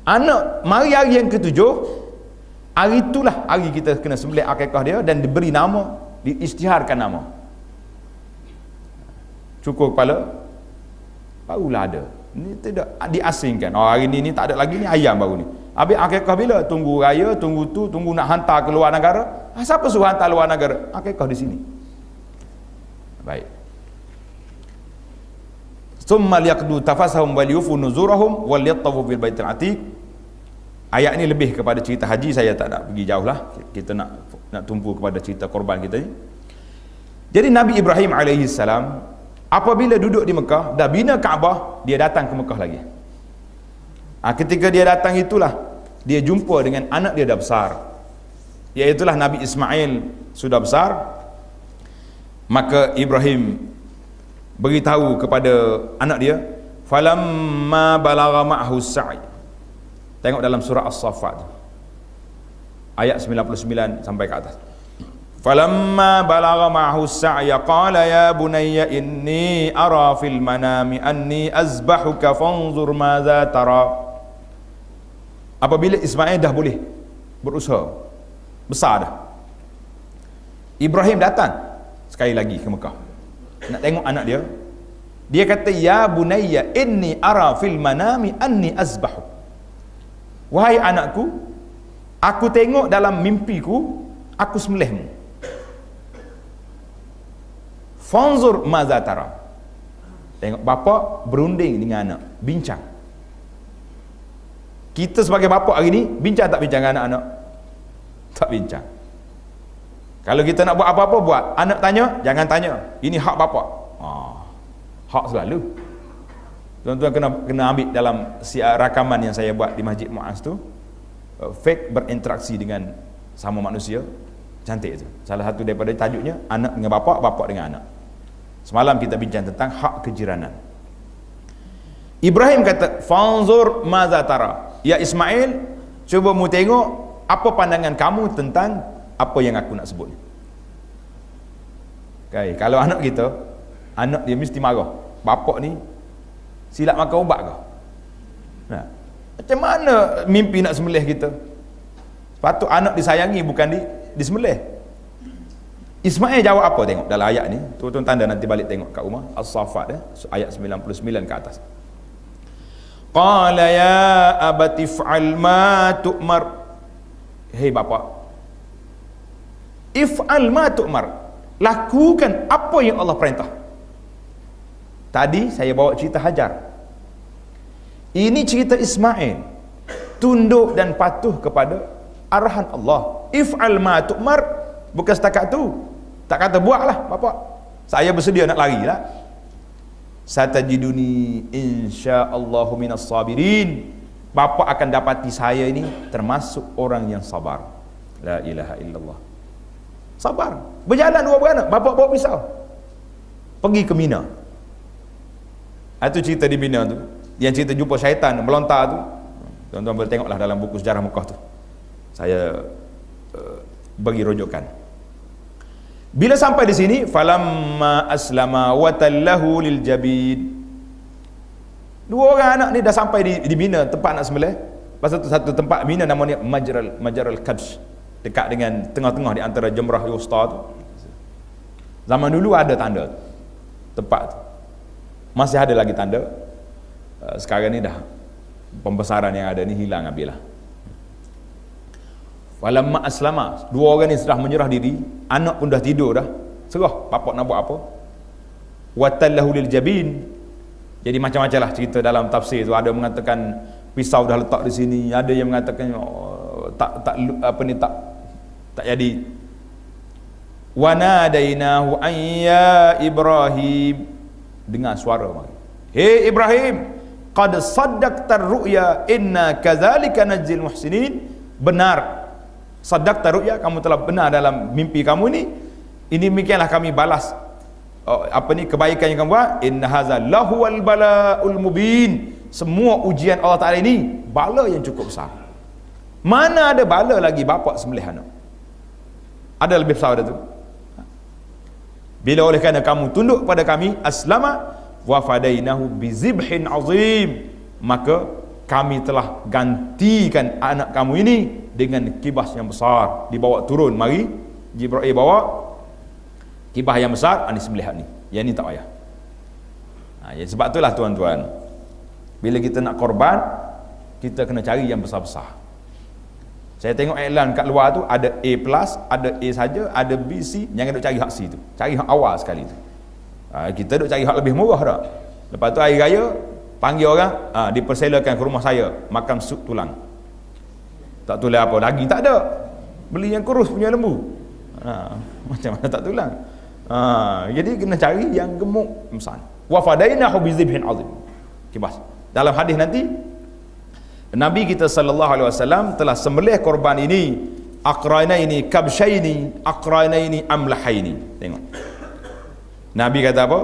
Anak mari hari yang ke-7, hari itulah hari kita kena sembelih akikah dia dan diberi nama, diisytiharkan nama. Cukur kepala barulah ada. Ini tidak diasingkan. Hari ni tak ada lagi ni ayam baru ni. Habis akikah bila? Tunggu raya, tunggu nak hantar ke luar negara. Siapa suruh hantar luar negara? Akikah di sini. Baik. Tsumma liyaqdu tafasahum wal yufu nuzurahum wal yattafu bil baitil atiq. Ayat ini lebih kepada cerita haji, saya tak nak pergi jauh lah. Kita nak tumpu kepada cerita korban kita ni. Jadi Nabi Ibrahim alaihi salam apabila duduk di Mekah, dah bina Kaabah, dia datang ke Mekah lagi. Ketika dia datang itulah dia jumpa dengan anak dia dah besar, iaitulah Nabi Ismail sudah besar. Maka Ibrahim beritahu kepada anak dia, falamma balagha ma'hu sa'i, Tengok dalam surah As-Saffat ayat 99 sampai ke atas. Falamma balagha ma'ahu as-sa'ya qala ya bunayya inni ara fil manami anni azbahuka fanzur madza tara. Apabila Ismail dah boleh berusaha, besar dah, Ibrahim datang sekali lagi ke Mekah nak tengok anak dia. Dia kata, ya bunayya inni ara fil manami anni azbahu. Wahai anakku, aku tengok dalam mimpiku aku sembelihmu. Fanzur maza tara. Tengok bapa berunding dengan anak, bincang. Kita sebagai bapa hari ni bincang tak bincang dengan anak-anak? Tak bincang. Kalau kita nak buat apa-apa buat, anak tanya, jangan tanya. Ini hak bapa. Hak selalu. Tuan-tuan kena ambil dalam rakaman yang saya buat di Masjid Muaz tu. Fake berinteraksi dengan sama manusia. Cantik itu. Salah satu daripada tajuknya, anak dengan bapa, bapa dengan anak. Semalam kita bincang tentang hak kejiranan. Ibrahim kata, fanzur maza tara. Ya Ismail, cuba mu tengok apa pandangan kamu tentang apa yang aku nak sebut. Okay. Kalau anak kita, anak dia mesti marah. Bapak ni silap makan ubat ke? Nah, macam mana mimpi nak sembelih kita? Patut anak disayangi, bukan disembelih. Ismail jawab apa? Tengok dalam ayat ni. Tuan-tuan tanda nanti balik tengok kat rumah. As-Saffat ayat 99 ke atas. Qala ya abati fa'al ma tu'mar. Hei bapa, if'al ma tu'mar. Lakukan apa yang Allah perintah. Tadi saya bawa cerita Hajar. Ini cerita Ismail. Tunduk dan patuh kepada arahan Allah. If'al ma tu'mar. Bukan setakat tu. Tak kata buatlah bapa. Saya bersedia nak lari lah. Satajiduni insyaallahu minas sabirin. Bapa akan dapati saya ini termasuk orang yang sabar. La ilaha illallah. Sabar. Berjalan dua beranak, bapa bawa pisau. Pergi ke Mina. Itu cerita di Mina tu. Yang cerita jumpa syaitan melontar tu. Tuan-tuan boleh tengoklah dalam buku sejarah Mekah tu. Saya bagi rujukan. Bila sampai di sini, falamma aslama wa tallahu lil jabin. Dua orang anak ni dah sampai di Mina, tempat nak sembelih. Pasal tu satu tempat Mina namanya Majral Kabsh, dekat dengan tengah-tengah di antara Jamrah Wusta tu. Zaman dulu ada tanda tempat tu. Masih ada lagi tanda. Sekarang ni dah pembesaran yang ada ni hilang habislah. Falamma aslama, dua orang ni sudah menyerah diri, anak pun dah tidur dah, serah bapak nak buat apa. Watallahu lil jabin. Jadi macam-macam lah cerita dalam tafsir tu. Ada mengatakan pisau dah letak di sini, ada yang mengatakan tak jadi. Wa nadainahu ayya Ibrahim. Dengar suara mari. Hei Ibrahim, qad saddaqta ru'ya inna kadzalika najzil muhsinin. Benar, saddaqta ru'ya, kamu telah benar dalam mimpi kamu ni. Ini demikianlah kami balas kebaikan yang kamu buat. Inna hadza lahuwal balaul mubin. Semua ujian Allah Taala ini bala yang cukup besar. Mana ada bala lagi bapak sembelih anak? Ada lebih besar dari itu? Bila oleh kerana kamu tunduk pada kami, aslama wa fadainahu bizibhin azim, maka kami telah gantikan anak kamu ini dengan kibas yang besar. Dibawa turun, mari Jibril bawa kibas yang besar, ini sembelih ni. Yang ni tak payah. Ya, sebab itulah tuan-tuan, bila kita nak korban, kita kena cari yang besar-besar. Saya tengok iklan kat luar tu, ada A+, ada A saja, ada B, C. Jangan duk cari hak C tu, cari hak awal sekali tu. Kita duk cari hak lebih murah dah. Lepas tu hari raya panggil orang, dipersilakan ke rumah saya makan sup tulang. Tak tulang apa, daging tak ada, beli yang kurus punya lembu. Macam mana tak tulang? Jadi kena cari yang gemuk besar. Wa fadainahu bizibhin azim. Kibas. Dalam hadis nanti Nabi kita sallallahu alaihi wasallam telah sembelih korban ini, aqranaini kabshaini aqranaini amlahaini. Tengok. Nabi kata apa?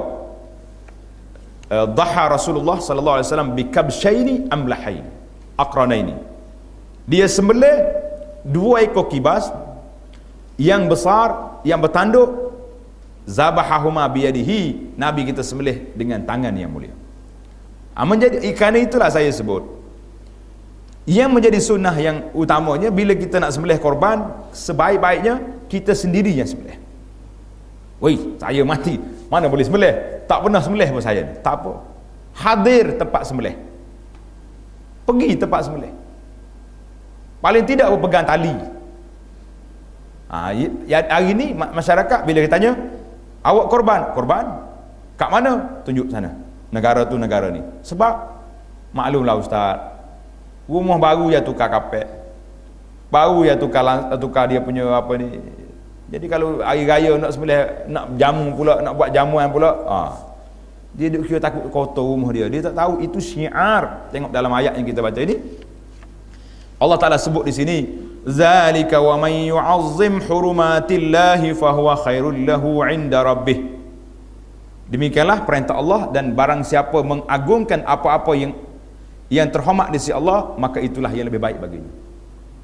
Dhaha Rasulullah sallallahu alaihi wasallam bi kabshaini amlahaini aqranaini. Dia sembelih 2 ekor kibas yang besar, yang bertanduk. Zabahahuma biyadihi, Nabi kita sembelih dengan tangan yang mulia. Menjadi kerana itulah saya sebut, yang menjadi sunnah yang utamanya bila kita nak sembelih korban, sebaik-baiknya kita sendiri yang sembelih. Woi, saya mati, mana boleh sembelih? Tak pernah sembelih pun saya ni. Tak apa, hadir tempat sembelih, pergi tempat sembelih, paling tidak berpegang tali. Hari ni masyarakat bila kita tanya, awak korban kat mana? Tunjuk sana, negara tu, negara ni. Sebab maklumlah ustaz, rumah baru ya tukar kapet, baru ya tukar dia punya apa ni. Jadi kalau hari raya nak sembelih, nak jamu pula, nak buat jamuan pula, dia duk kira takut kotor rumah dia. Dia tak tahu itu syiar. Tengok dalam ayat yang kita baca ini, Allah Taala sebut di sini, zalika wa man yu'azzim hurumatillahi fahuwa khairul lahu 'inda rabbih. Demikianlah perintah Allah, dan barang siapa mengagungkan apa-apa yang terhormat di sisi Allah, maka itulah yang lebih baik baginya.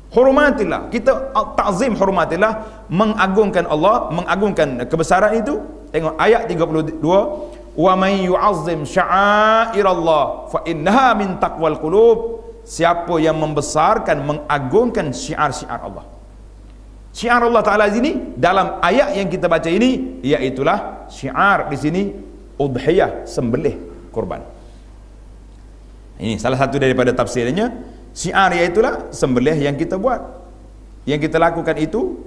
Hurumatillah, kita ta'zim hurumatillah, mengagungkan Allah, mengagungkan kebesaran itu. Tengok ayat 32, wa man yu'azzim sya'airallah fa innaha min taqwal qulub. Siapa yang membesarkan, mengagungkan syiar-syiar Allah. Syiar Allah Ta'ala di sini dalam ayat yang kita baca ini, iaitulah syiar di sini udhiyah, sembelih korban. Ini salah satu daripada tafsirnya. Syiar iaitulah sembelih yang kita buat, yang kita lakukan itu.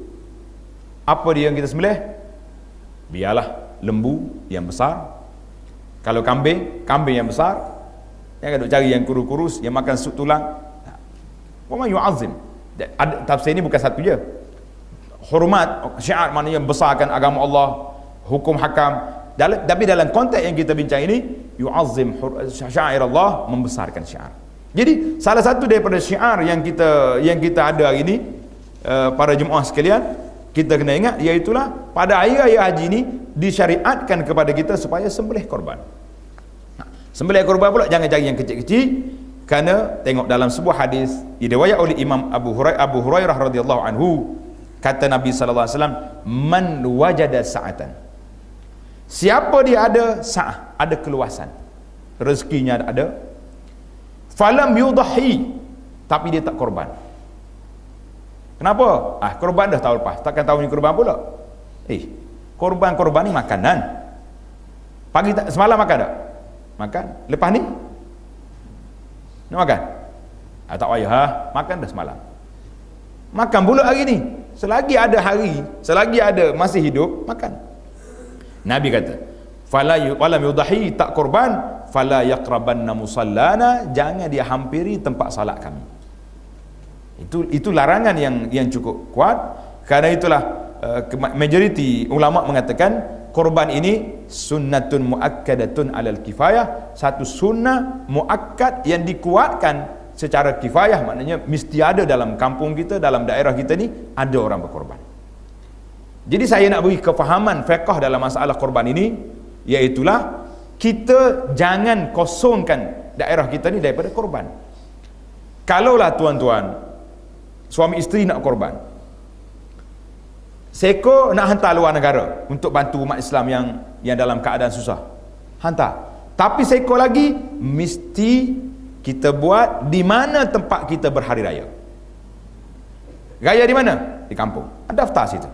Apa dia yang kita sembelih? Biarlah lembu yang besar. Kalau kambing yang besar. Jangan duk cari yang kurus-kurus, yang makan sup tulang. Wa man yu'azzim. Tafsir ini bukan satu je. Hormat, syiar maknanya besarkan agama Allah, hukum hakam. Tapi dalam konteks yang kita bincang ini, yu'azzim syair Allah, membesarkan syiar. Jadi salah satu daripada syiar yang kita ada hari ini, para jemaah sekalian, kita kena ingat, iaitulah pada hari raya haji ini disyariatkan kepada kita supaya sembelih korban. Sembelih korban pula jangan cari yang kecil-kecil, kerana tengok dalam sebuah hadis diriwayat oleh Imam Abu Hurairah radhiyallahu anhu, kata Nabi sallallahu alaihi wasallam, man wajada sa'atan, siapa dia ada sa'ah, ada keluasan, rezekinya ada, falam yudahi, tapi dia tak korban. Kenapa? Korban dah tahun lepas, takkan tahun ni korban pula. Korban ni makanan. Semalam makan tak? Makan. Lepas ni nak makan? Tak payah, makan dah semalam. Makan pula hari ni. Selagi ada hari, selagi ada masih hidup, makan. Nabi kata, falam yudahi, tak korban, fala yaqrabanna musallana, jangan dia hampiri tempat salat kami. Itu larangan yang cukup kuat. Kerana itulah majoriti ulama mengatakan korban ini sunnatun muakkadatun alal kifayah, satu sunnah muakkad yang dikuatkan secara kifayah, maknanya mesti ada dalam kampung kita, dalam daerah kita ni ada orang berkorban. Jadi saya nak beri kefahaman fiqh dalam masalah korban ini, iaitulah kita jangan kosongkan daerah kita ni daripada korban. Kalaulah tuan-tuan, suami isteri nak korban, seekor nak hantar luar negara untuk bantu umat Islam yang dalam keadaan susah, hantar. Tapi seekor lagi mesti kita buat di mana tempat kita berhari raya. Raya di mana? Di kampung. Daftar situ.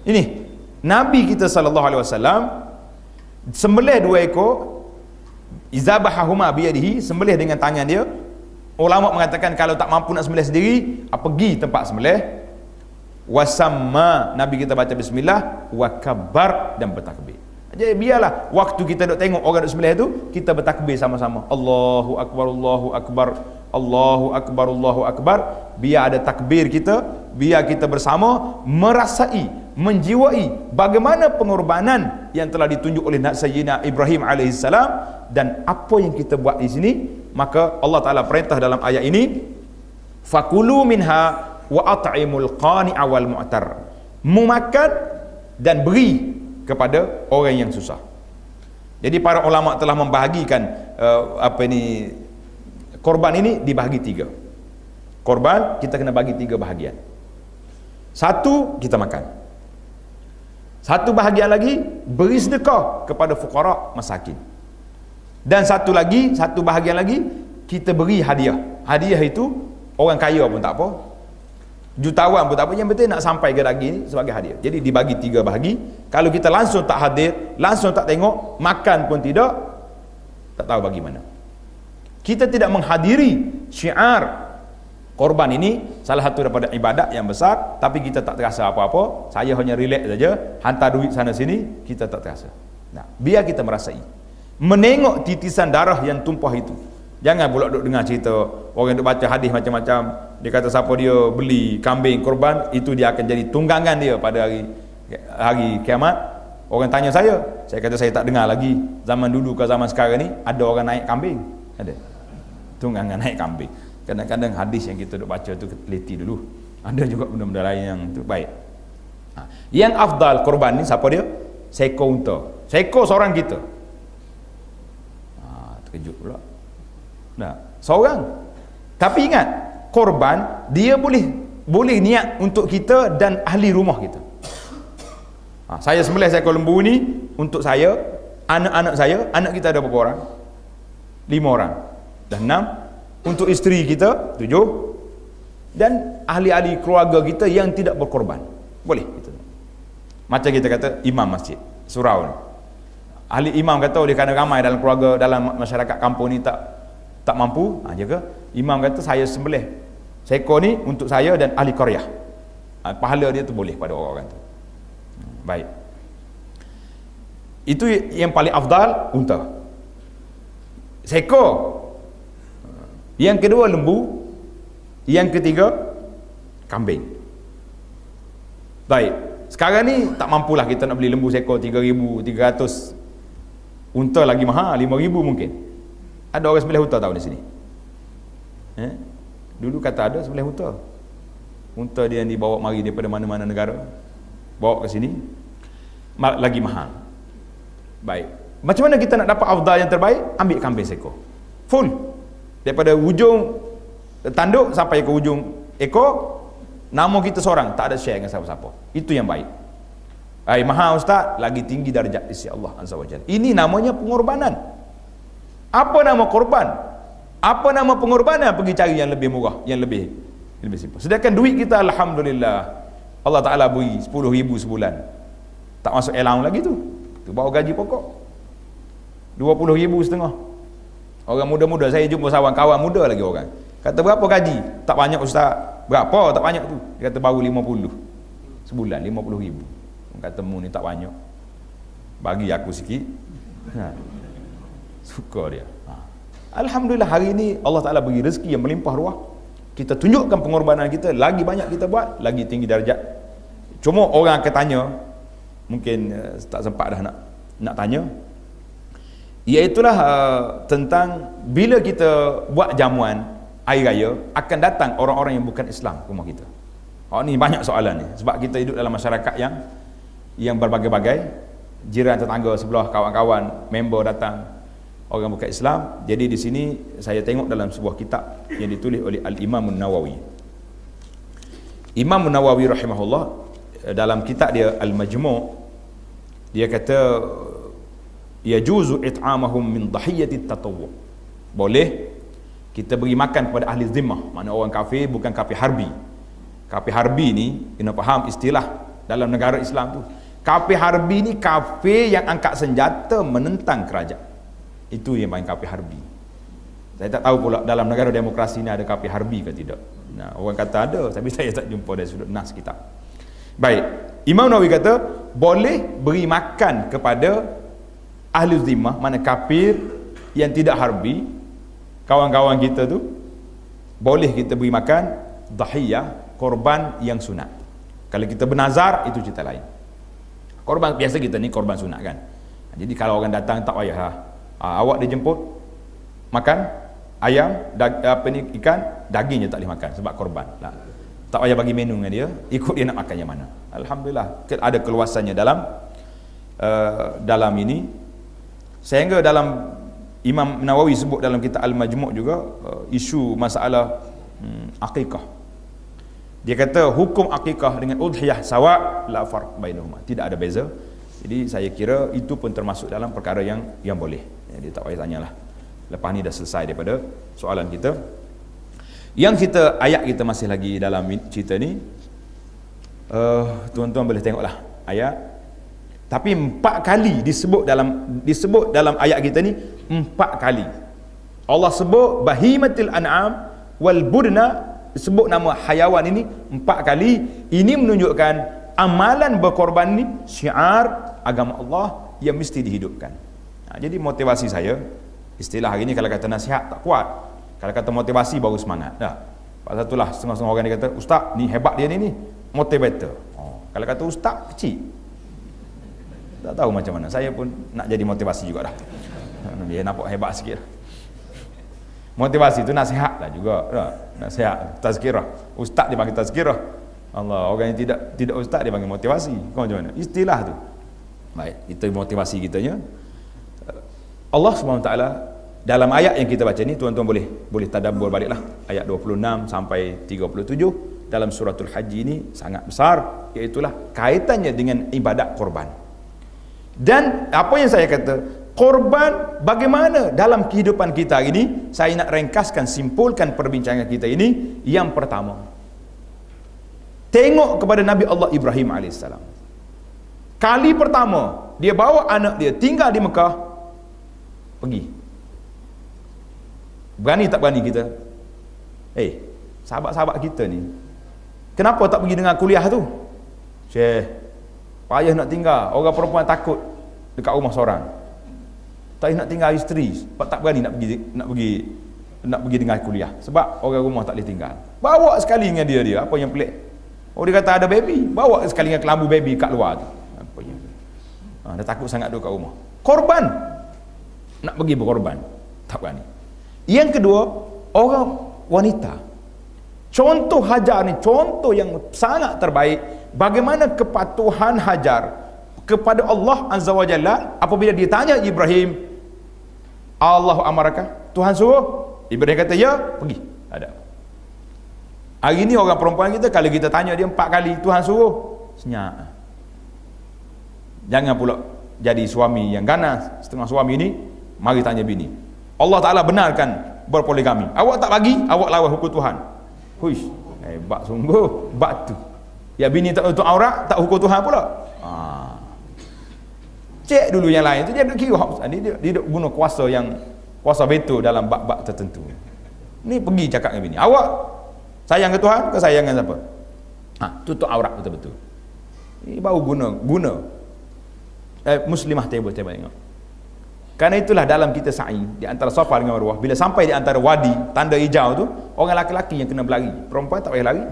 Ini Nabi kita sallallahu alaihi wasallam sembelih 2 ekor, izabahahuma biyadihi, sembelih dengan tangan dia. Ulama mengatakan kalau tak mampu nak sembelih sendiri, pergi tempat sembelih. Wasamma, Nabi kita baca bismillah, wa kabbar, dan bertakbir. Jadi biarlah waktu kita duk tengok orang duk sembelih tu, kita bertakbir sama-sama. Allahu akbar, Allahu akbar, Allahu akbar, Allahu akbar. Biar ada takbir kita, biar kita bersama merasai, menjiwai bagaimana pengorbanan yang telah ditunjuk oleh Sayyidina Ibrahim alaihissalam, dan apa yang kita buat di sini. Maka Allah Ta'ala perintah dalam ayat ini, fakulu minha wa at'imul qani'a wal mu'tar, memakan dan beri kepada orang yang susah. Jadi para ulama telah membahagikan korban ini dibahagi 3. Korban kita kena bagi 3 bahagian. Satu, kita makan. Satu bahagian lagi beri sedekah kepada fuqara masakin. Dan satu bahagian lagi kita beri hadiah. Hadiah itu orang kaya pun tak apa, jutawan pun tak apa, yang penting nak sampai ke daging ni sebagai hadiah. Jadi dibagi 3 bahagi. Kalau kita langsung tak hadir, langsung tak tengok, makan pun tidak, tak tahu bagaimana. Kita tidak menghadiri syiar korban ini, salah satu daripada ibadat yang besar, tapi kita tak terasa apa-apa. Saya hanya relax saja, hantar duit sana sini, kita tak terasa. Nah, biar kita merasai, menengok titisan darah yang tumpah itu. Jangan pula duk dengar cerita orang duk baca hadis macam-macam, dia kata siapa dia beli kambing korban, itu dia akan jadi tunggangan dia pada hari kiamat. Orang tanya saya kata saya tak dengar lagi zaman dulu ke zaman sekarang ni ada orang naik kambing, ada tunggangan naik kambing. Kadang-kadang hadis yang kita duk baca tu teliti dulu, ada juga benda-benda lain yang tu baik. Yang afdal korban ni siapa dia? Seekor unta, seekor seorang kita. Terkejut pula. Nah, seorang. Tapi ingat, korban dia boleh niat untuk kita dan ahli rumah kita. Saya sembelih seekor lembu ni untuk saya, anak-anak saya. Anak kita ada berapa orang? 5 orang. Dah 6. Untuk isteri kita 7. Dan ahli-ahli keluarga kita yang tidak berkorban. Boleh gitu. Macam kita kata imam masjid, surau ni. Ahli imam kata oleh kerana ramai dalam keluarga, dalam masyarakat kampung ni tak mampu, jaga. Imam kata saya sembelih seekor ni untuk saya dan ahli qaryah. Pahala dia tu boleh pada orang-orang tu. Baik. Itu yang paling afdal, unta. Seekor. Yang kedua lembu. Yang ketiga kambing. Baik. Sekarang ni tak mampulah kita nak beli lembu seekor 3,300. Unta lagi mahal, 5,000 mungkin. Ada orang sembelih unta tahu di sini? Dulu kata ada sembelih unta. Unta dia yang dibawa mari daripada mana-mana negara, bawa ke sini, lagi mahal. Baik. Macam mana kita nak dapat afdal yang terbaik? Ambil kambing seekor. Full. Daripada ujung tanduk sampai ke ujung ekor, nama kita seorang, tak ada share dengan siapa-siapa. Itu yang baik. Mahal ustaz, lagi tinggi darjat di sisi Allah Azza wa Jalla. Ini namanya pengorbanan. Apa nama korban? Apa nama pengorbanan? Pergi cari yang lebih murah, yang lebih simple. Sedangkan duit kita alhamdulillah Allah Taala beri 10,000 sebulan. Tak masuk allowance lagi tu. Tu bawa gaji pokok. 20,000 setengah. Orang muda-muda, saya jumpa sawan kawan muda lagi orang. Kata berapa gaji? Tak banyak ustaz. Berapa? Tak banyak tu. Dia kata baru 50 sebulan, 50,000. Orang kata mu ni tak banyak. Bagi aku sikit. Suka dia. Alhamdulillah hari ini Allah Ta'ala beri rezeki yang melimpah ruah. Kita tunjukkan pengorbanan kita, lagi banyak kita buat, lagi tinggi darjat. Cuma orang akan tanya, mungkin tak sempat dah nak tanya, iaitulah tentang bila kita buat jamuan air raya, akan datang orang-orang yang bukan Islam ke rumah kita. Ni banyak soalan ni, sebab kita hidup dalam masyarakat yang berbagai-bagai, jiran tetangga sebelah, kawan-kawan, member datang, orang bukan Islam. Jadi di sini saya tengok dalam sebuah kitab yang ditulis oleh Al-Imam An-Nawawi. Imam An-Nawawi rahimahullah, dalam kitab dia Al-Majmu', dia kata yajuzu it'amahum min dhahiyati tatawwu'. Boleh kita beri makan kepada ahli zimmah, mana orang kafir, bukan kafir harbi. Kafir harbi ni kena faham istilah dalam negara Islam tu. Kafir harbi ni kafir yang angkat senjata menentang kerajaan. Itu yang paling kafir harbi. Saya tak tahu pula dalam negara demokrasi ni ada kafir harbi ke tidak. Nah, orang kata ada, tapi saya tak jumpa dari sudut nas kitab. Baik, Imam Nawawi kata boleh beri makan kepada ahli zimmah, mana kafir yang tidak harbi, kawan-kawan kita tu, boleh kita beri makan dhahiyah, korban yang sunat. Kalau kita bernazar, itu cerita lain. Korban biasa kita ni korban sunat kan. Jadi kalau orang datang tak payah awak dijemput makan ayam, ikan, dagingnya tak boleh makan sebab korban. Tak payah bagi menu dengan dia, ikut dia nak makan yang mana. Alhamdulillah ada keluasannya dalam ini. Sehingga dalam Imam Nawawi sebut dalam kitab Al-Majmu' juga, isu masalah akikah. Dia kata hukum akikah dengan udhiyah sawa, la farq bainahuma, tidak ada beza. Jadi saya kira itu pun termasuk dalam perkara yang boleh. Dia tak payah tanyalah. Lepas ni dah selesai daripada soalan kita. Yang kita ayat kita masih lagi dalam cerita ni. Tuan-tuan boleh tengoklah ayat. Tapi 4 kali disebut dalam ayat kita ni, 4 kali Allah sebut bahimatil an'am wal budna, sebut nama hayawan ini 4 kali. Ini menunjukkan amalan berkorban ni syiar agama Allah yang mesti dihidupkan. Jadi motivasi saya, istilah hari ni kalau kata nasihat tak kuat, kalau kata motivasi baru semangat dah. Pasal itulah setengah-setengah orang dia kata, ustaz ni hebat dia ni motivator. Kalau kata ustaz kecil, tak tahu macam mana. Saya pun nak jadi motivasi juga dah. Dia nampak hebat sikit. Motivasi itu nasihat lah juga. Nasihat, tazkirah. Ustaz dia panggil tazkirah. Allah, orang yang tidak ustaz dia panggil motivasi. Kau macam mana? Istilah tu. Baik, itu motivasi kitanya. Allah SWT dalam ayat yang kita baca ni, tuan-tuan boleh tadabbur baliklah. Ayat 26 sampai 37 dalam suratul Haji ni sangat besar, iaitulah kaitannya dengan ibadat korban. Dan apa yang saya kata, korban bagaimana dalam kehidupan kita ini, saya nak ringkaskan, simpulkan perbincangan kita ini. Yang pertama, tengok kepada Nabi Allah Ibrahim AS. Kali pertama dia bawa anak dia tinggal di Mekah, pergi. Berani tak berani kita? Sahabat-sahabat kita ni, kenapa tak pergi dengar kuliah tu? Syekh, payah nak tinggal. Orang perempuan takut dekat rumah seorang, tak nak tinggal isteri, tak berani nak pergi dengar kuliah, sebab orang rumah tak boleh tinggal. Bawa sekali dengan dia. Apa yang pelik? Dia kata ada baby, bawa sekali dengan kelambu baby kat luar tu. Apa yang dia takut sangat duduk kat rumah. Korban, nak pergi berkorban, tak berani. Yang kedua, orang wanita. Contoh Hajar ni contoh yang sangat terbaik bagaimana kepatuhan Hajar kepada Allah Azza wa Jalla. Apabila dia tanya Ibrahim, Allah amaraka, Tuhan suruh? Ibrahim kata ya, pergi. Ada. Hari ni orang perempuan kita, kalau kita tanya dia 4 kali Tuhan suruh, senyap. Jangan pula jadi suami yang ganas. Setengah suami ni mari tanya bini, Allah Ta'ala benarkan berpoligami, awak tak bagi, awak lawan hukum Tuhan. Huish, hebat sungguh, batu. Ya bini tak tutup aurat, tak hukum Tuhan pula. Cek dulu yang lain tu, dia duk kira dia duk guna kuasa veto dalam bab-bab tertentu. Ni pergi cakap dengan bini, awak sayang ke Tuhan ke sayang dengan siapa? Tutup aurat betul-betul. Ini baru guna muslimah tengok. Karena itulah dalam kita sa'i di antara Safa dengan Marwah, bila sampai di antara wadi tanda hijau tu, orang laki-laki yang kena berlari, perempuan tak payah lari.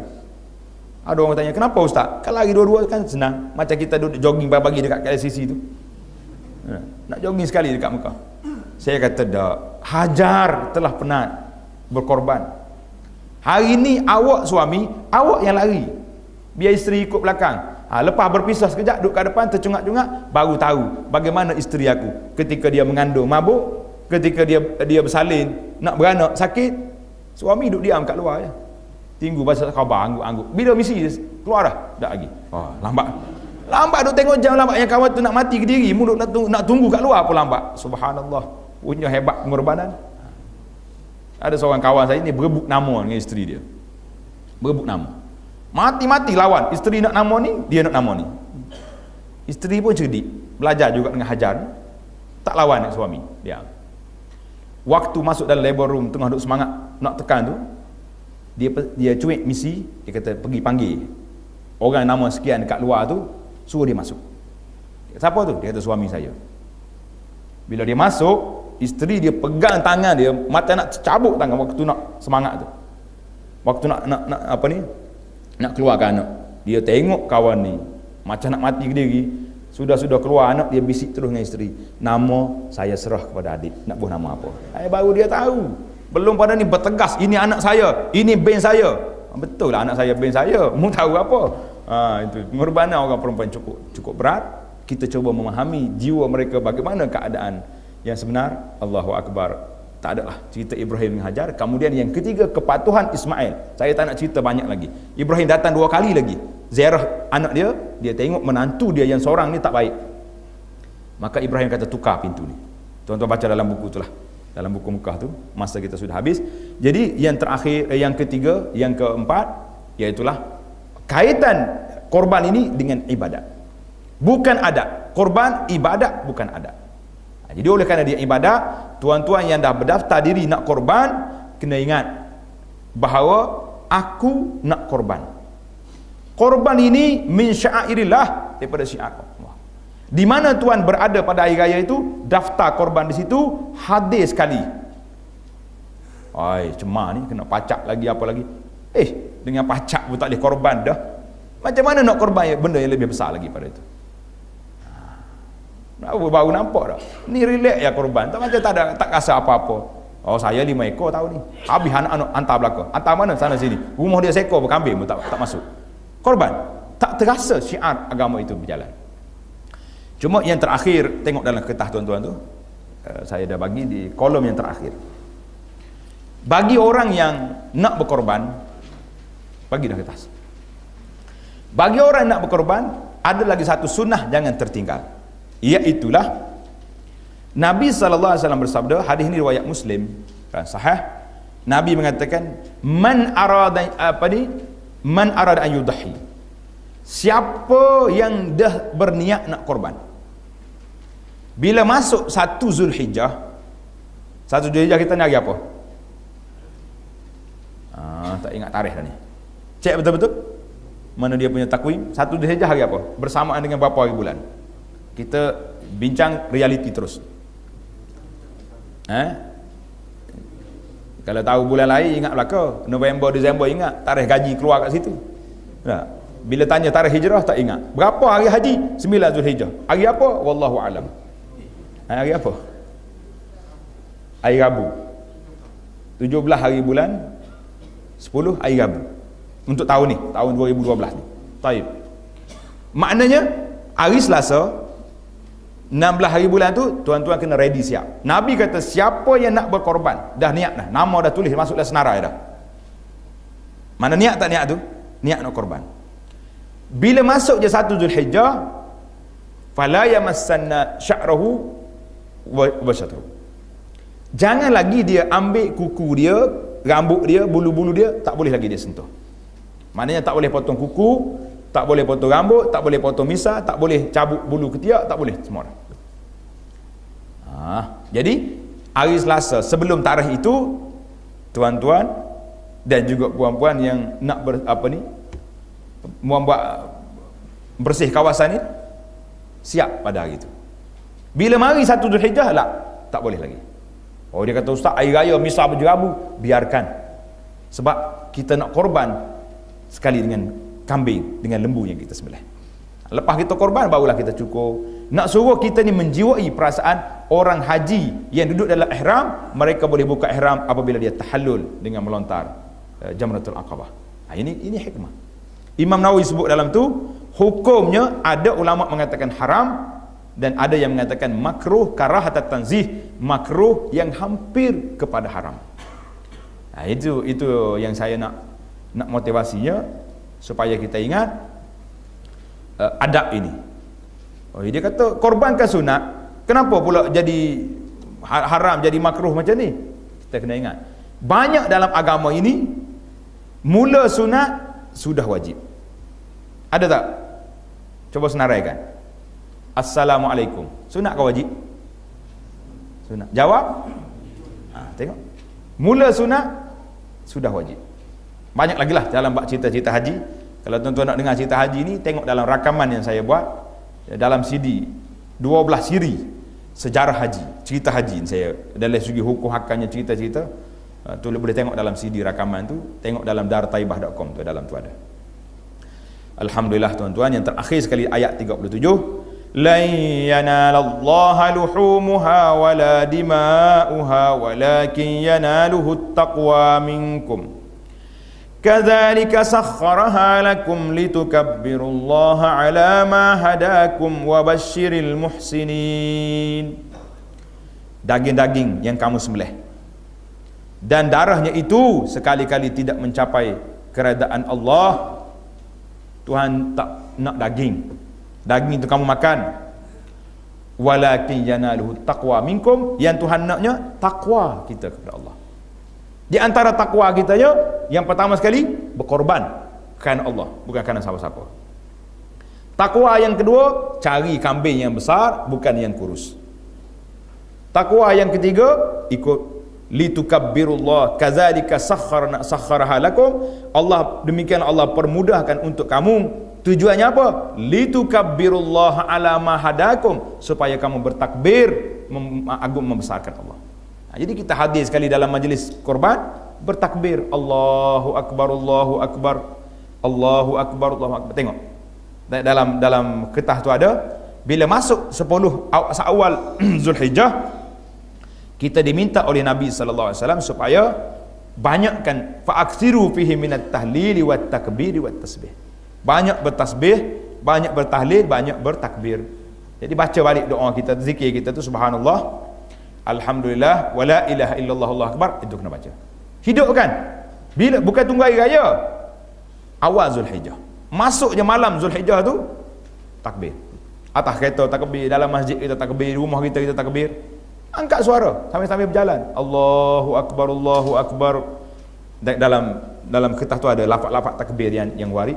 Ada orang tanya, kenapa ustaz? Kalau lari dua-dua kan senang, macam kita duduk jogging bagi dekat KLCC tu. Nak jogging sekali dekat Mekah. Saya kata dah, Hajar telah penat berkorban. Hari ni awak suami, awak yang lari, biar isteri ikut belakang. Lepas berpisah sekejap, duduk kat depan tercungak-cungak, baru tahu bagaimana isteri aku ketika dia mengandung mabuk, ketika dia bersalin nak beranak sakit, suami duduk diam kat luar je, tunggu pasal khabar, angguk-angguk. Bila misi keluar dah, tak lagi. Lambat duk tengok jam, lambat yang kawan tu nak mati ke diri, mu nak tunggu kat luar pun lambat. Subhanallah, punya hebat pengorbanan. Ada seorang kawan saya ni berebut nama dengan isteri dia, berebut nama, mati-mati lawan. Isteri nak nama ni, dia nak nama ni. Isteri pun cerdik, belajar juga dengan Hajar, tak lawan dengan suami dia. Waktu masuk dalam labor room, tengah duk semangat nak tekan tu, dia cuik misi. Dia kata pergi panggil orang nama sekian dekat luar tu, suruh dia masuk. Siapa tu? Dia kata suami saya. Bila dia masuk, isteri dia pegang tangan dia, mata nak cabut tangan waktu nak semangat tu, waktu nak apa ni, nak keluarkan anak. Dia tengok kawan ni macam nak mati ke diri, sudah keluar anak, dia bisik terus dengan isteri, nama saya serah kepada adik, nak buat nama apa. Baru dia tahu, belum pada ni bertegas, ini anak saya, ini ben saya. Betul lah anak saya, ben saya, mu tahu apa. Itu pengorbanan orang perempuan cukup berat. Kita cuba memahami jiwa mereka, bagaimana keadaan yang sebenar. Allahu Akbar. tak ada lah cerita Ibrahim bin Hajar. Kemudian yang ketiga, kepatuhan Ismail. Saya tak nak cerita banyak lagi. Ibrahim datang 2 kali lagi ziarah anak dia, dia tengok menantu dia yang seorang ni tak baik. Maka Ibrahim kata tukar pintu ni. Tuan-tuan baca dalam buku itulah, dalam buku Mekah tu, masa kita sudah habis. Jadi yang terakhir, yang ketiga, yang keempat, iaitulah kaitan korban ini dengan ibadat, bukan adat. Korban ibadat, bukan adat. Jadi oleh kerana dia ibadat, tuan-tuan yang dah berdaftar diri nak korban, kena ingat bahawa aku nak korban. Korban ini min sya'airillah, daripada syiar Allah. Di mana tuan berada pada hari raya itu, daftar korban di situ, hadir sekali. Ai, cemar ni kena pacak lagi apa lagi. Dengan pacak pun tak boleh korban dah. Macam mana nak korban benda yang lebih besar lagi pada itu? Baru nampak dah. Ni relax ya korban. Tak macam tak rasa apa-apa. Oh, saya 5 ekor tahun ni. Habis anak-anak hantar belakang. Hantar mana? Sana sini. Rumah dia seekor berkambing pun tak masuk. Korban. Tak terasa syiar agama itu berjalan. Cuma yang terakhir, tengok dalam kertas tuan-tuan tu. Saya dah bagi di kolom yang terakhir. Bagi orang yang nak berkorban, bagi dah kertas. Bagi orang yang nak berkorban, ada lagi satu sunnah jangan tertinggal. Iaitulah Nabi SAW bersabda, hadis ini riwayat Muslim kan sahih. Nabi mengatakan, man arada an yudahi, siapa yang dah berniat nak korban, bila masuk 1 Zulhijjah, 1 Zulhijjah kita ni hari apa? Tak ingat tarikh dah ni. Cek betul-betul mana dia punya takwim. 1 Zulhijjah hari apa? Bersamaan dengan berapa hari bulan? Kita bincang realiti terus. Kalau tahu bulan lain ingat belaka, November, Disember ingat, tarikh gaji keluar kat situ. Bila tanya tarikh hijrah tak ingat. Berapa hari haji? 9 Zulhijjah. Hari apa? Wallahu alam. Hari apa? Hari Rabu. 17 hari bulan 10 hari Rabu. Untuk tahun ni, tahun 2012 ni. Taib. Maknanya hari Selasa 16 hari bulan tu, tuan-tuan kena ready siap. Nabi kata siapa yang nak berkorban, dah niat dah, nama dah tulis, masuk dah senarai dah. Mana niat tak niat tu? Niat nak korban. Bila masuk je 1 Zulhijjah, fala yamassanna sya'rahu wa bashatahu. Jangan lagi dia ambil kuku dia, rambut dia, bulu-bulu dia, tak boleh lagi dia sentuh. Maknanya tak boleh potong kuku, tak boleh potong rambut, tak boleh potong misah, tak boleh cabut bulu ketiak, tak boleh semua. Jadi hari Selasa sebelum tarikh itu, tuan-tuan dan juga puan-puan yang nak membuat bersih kawasan ni, siap pada hari itu. Bila mari 1 Zulhijjah lah, tak boleh lagi. Oh, dia kata ustaz, air raya misah berjerabu, biarkan. Sebab kita nak korban sekali dengan kambing, dengan lembu yang kita sembelih. Lepas kita korban, barulah kita cukur. Nak suruh kita ni menjiwai perasaan orang haji yang duduk dalam ihram, mereka boleh buka ihram apabila dia tahallul dengan melontar Jamratul Aqabah. Ini hikmah. Imam Nawawi sebut dalam tu, hukumnya ada ulama mengatakan haram dan ada yang mengatakan makruh, karahat tanzih, makruh yang hampir kepada haram. Itu yang saya nak motivasinya, supaya kita ingat adab ini. Dia kata korbankan sunat, kenapa pula jadi haram, jadi makruh macam ni? Kita kena ingat, banyak dalam agama ini mula sunat sudah wajib. Ada tak? Cuba senaraikan. Assalamualaikum, sunat ke wajib? Sunat. Jawab. Tengok, mula sunat sudah wajib. Banyak lagi lah dalam cerita-cerita haji. Kalau tuan-tuan nak dengar cerita haji ni, tengok dalam rakaman yang saya buat dalam CD 12 siri sejarah haji, cerita haji saya, dari segi hukum hakannya, cerita-cerita tu boleh tengok dalam CD rakaman tu. Tengok dalam dartaibah.com tu, dalam tu ada. Alhamdulillah tuan-tuan, yang terakhir sekali ayat 37, lan yanalallaha luhumuha wala dima'uha walakin yanaluhu taqwa minkum kadzalika sakhkharaha lakum litukabbirullaha ala ma hadakum wa basyiril muhsinin. Daging-daging yang kamu sembelih, dan darahnya itu sekali-kali tidak mencapai keredaan Allah. Tuhan tak nak daging itu kamu makan, walakin yanaluhu taqwa minkum, yang Tuhan naknya takwa kita kepada Allah. Di antara takwa kita yang pertama sekali berkorban kerana Allah, bukan kerana siapa-siapa. Takwa yang kedua, cari kambing yang besar, bukan yang kurus. Takwa yang ketiga, ikut litukabbirullah kadzalika sakhkharaha lakum. Allah, demikian Allah permudahkan untuk kamu. Tujuannya apa? Litukabbirullah ala ma hadakum, supaya kamu bertakbir agung membesarkan Allah. Jadi kita hadir sekali dalam majlis korban, bertakbir Allahu akbar, Allahu akbar, Allahu akbar, Allahu akbar. Tengok dalam ketah tu ada, bila masuk 10 awal Zulhijjah, kita diminta oleh Nabi sallallahu alaihi wasallam supaya banyakkan fa'aksiru fihi minat tahlili wat takbiri wat tasbih. Banyak bertasbih, banyak bertahlil, banyak bertakbir. Jadi baca balik doa kita, zikir kita tu subhanallah, alhamdulillah, wala ilaha illallah, Allahu akbar, itu kena baca. Hidup kan? Bila bukan tunggu hari raya, awal Zulhijjah. Masuk je malam Zulhijjah tu takbir. Atas kereta takbir, dalam masjid kita takbir, rumah kita takbir. Angkat suara sambil-sambil berjalan. Allahu akbar, Allahu akbar. Dalam kertas tu ada lafaz-lafaz takbir yang warid.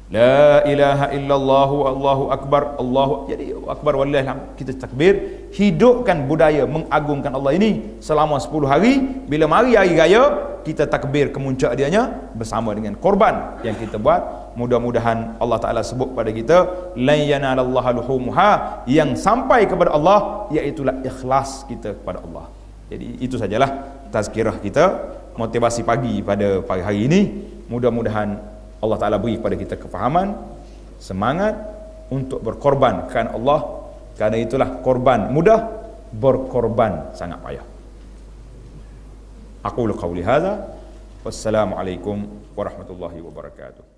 La ilaha illallah, Allahu akbar, Allahu, jadi akbar wallahi alhamd. Kita takbir, hidupkan budaya mengagungkan Allah ini selama 10 hari. Bila mari hari raya, kita takbir kemuncak dianya bersama dengan korban yang kita buat. Mudah-mudahan Allah Ta'ala sebut pada kita, lan yanalallaha luhumuha, yang sampai kepada Allah iaitulah ikhlas kita kepada Allah. Jadi itu sajalah tazkirah kita, motivasi pagi pada pagi hari ini. Mudah-mudahan Allah Ta'ala beri kepada kita kefahaman, semangat untuk berkorban kerana Allah. Kerana itulah korban mudah, berkorban sangat payah. Aqulu qawli hadza, wassalamualaikum warahmatullahi wabarakatuh.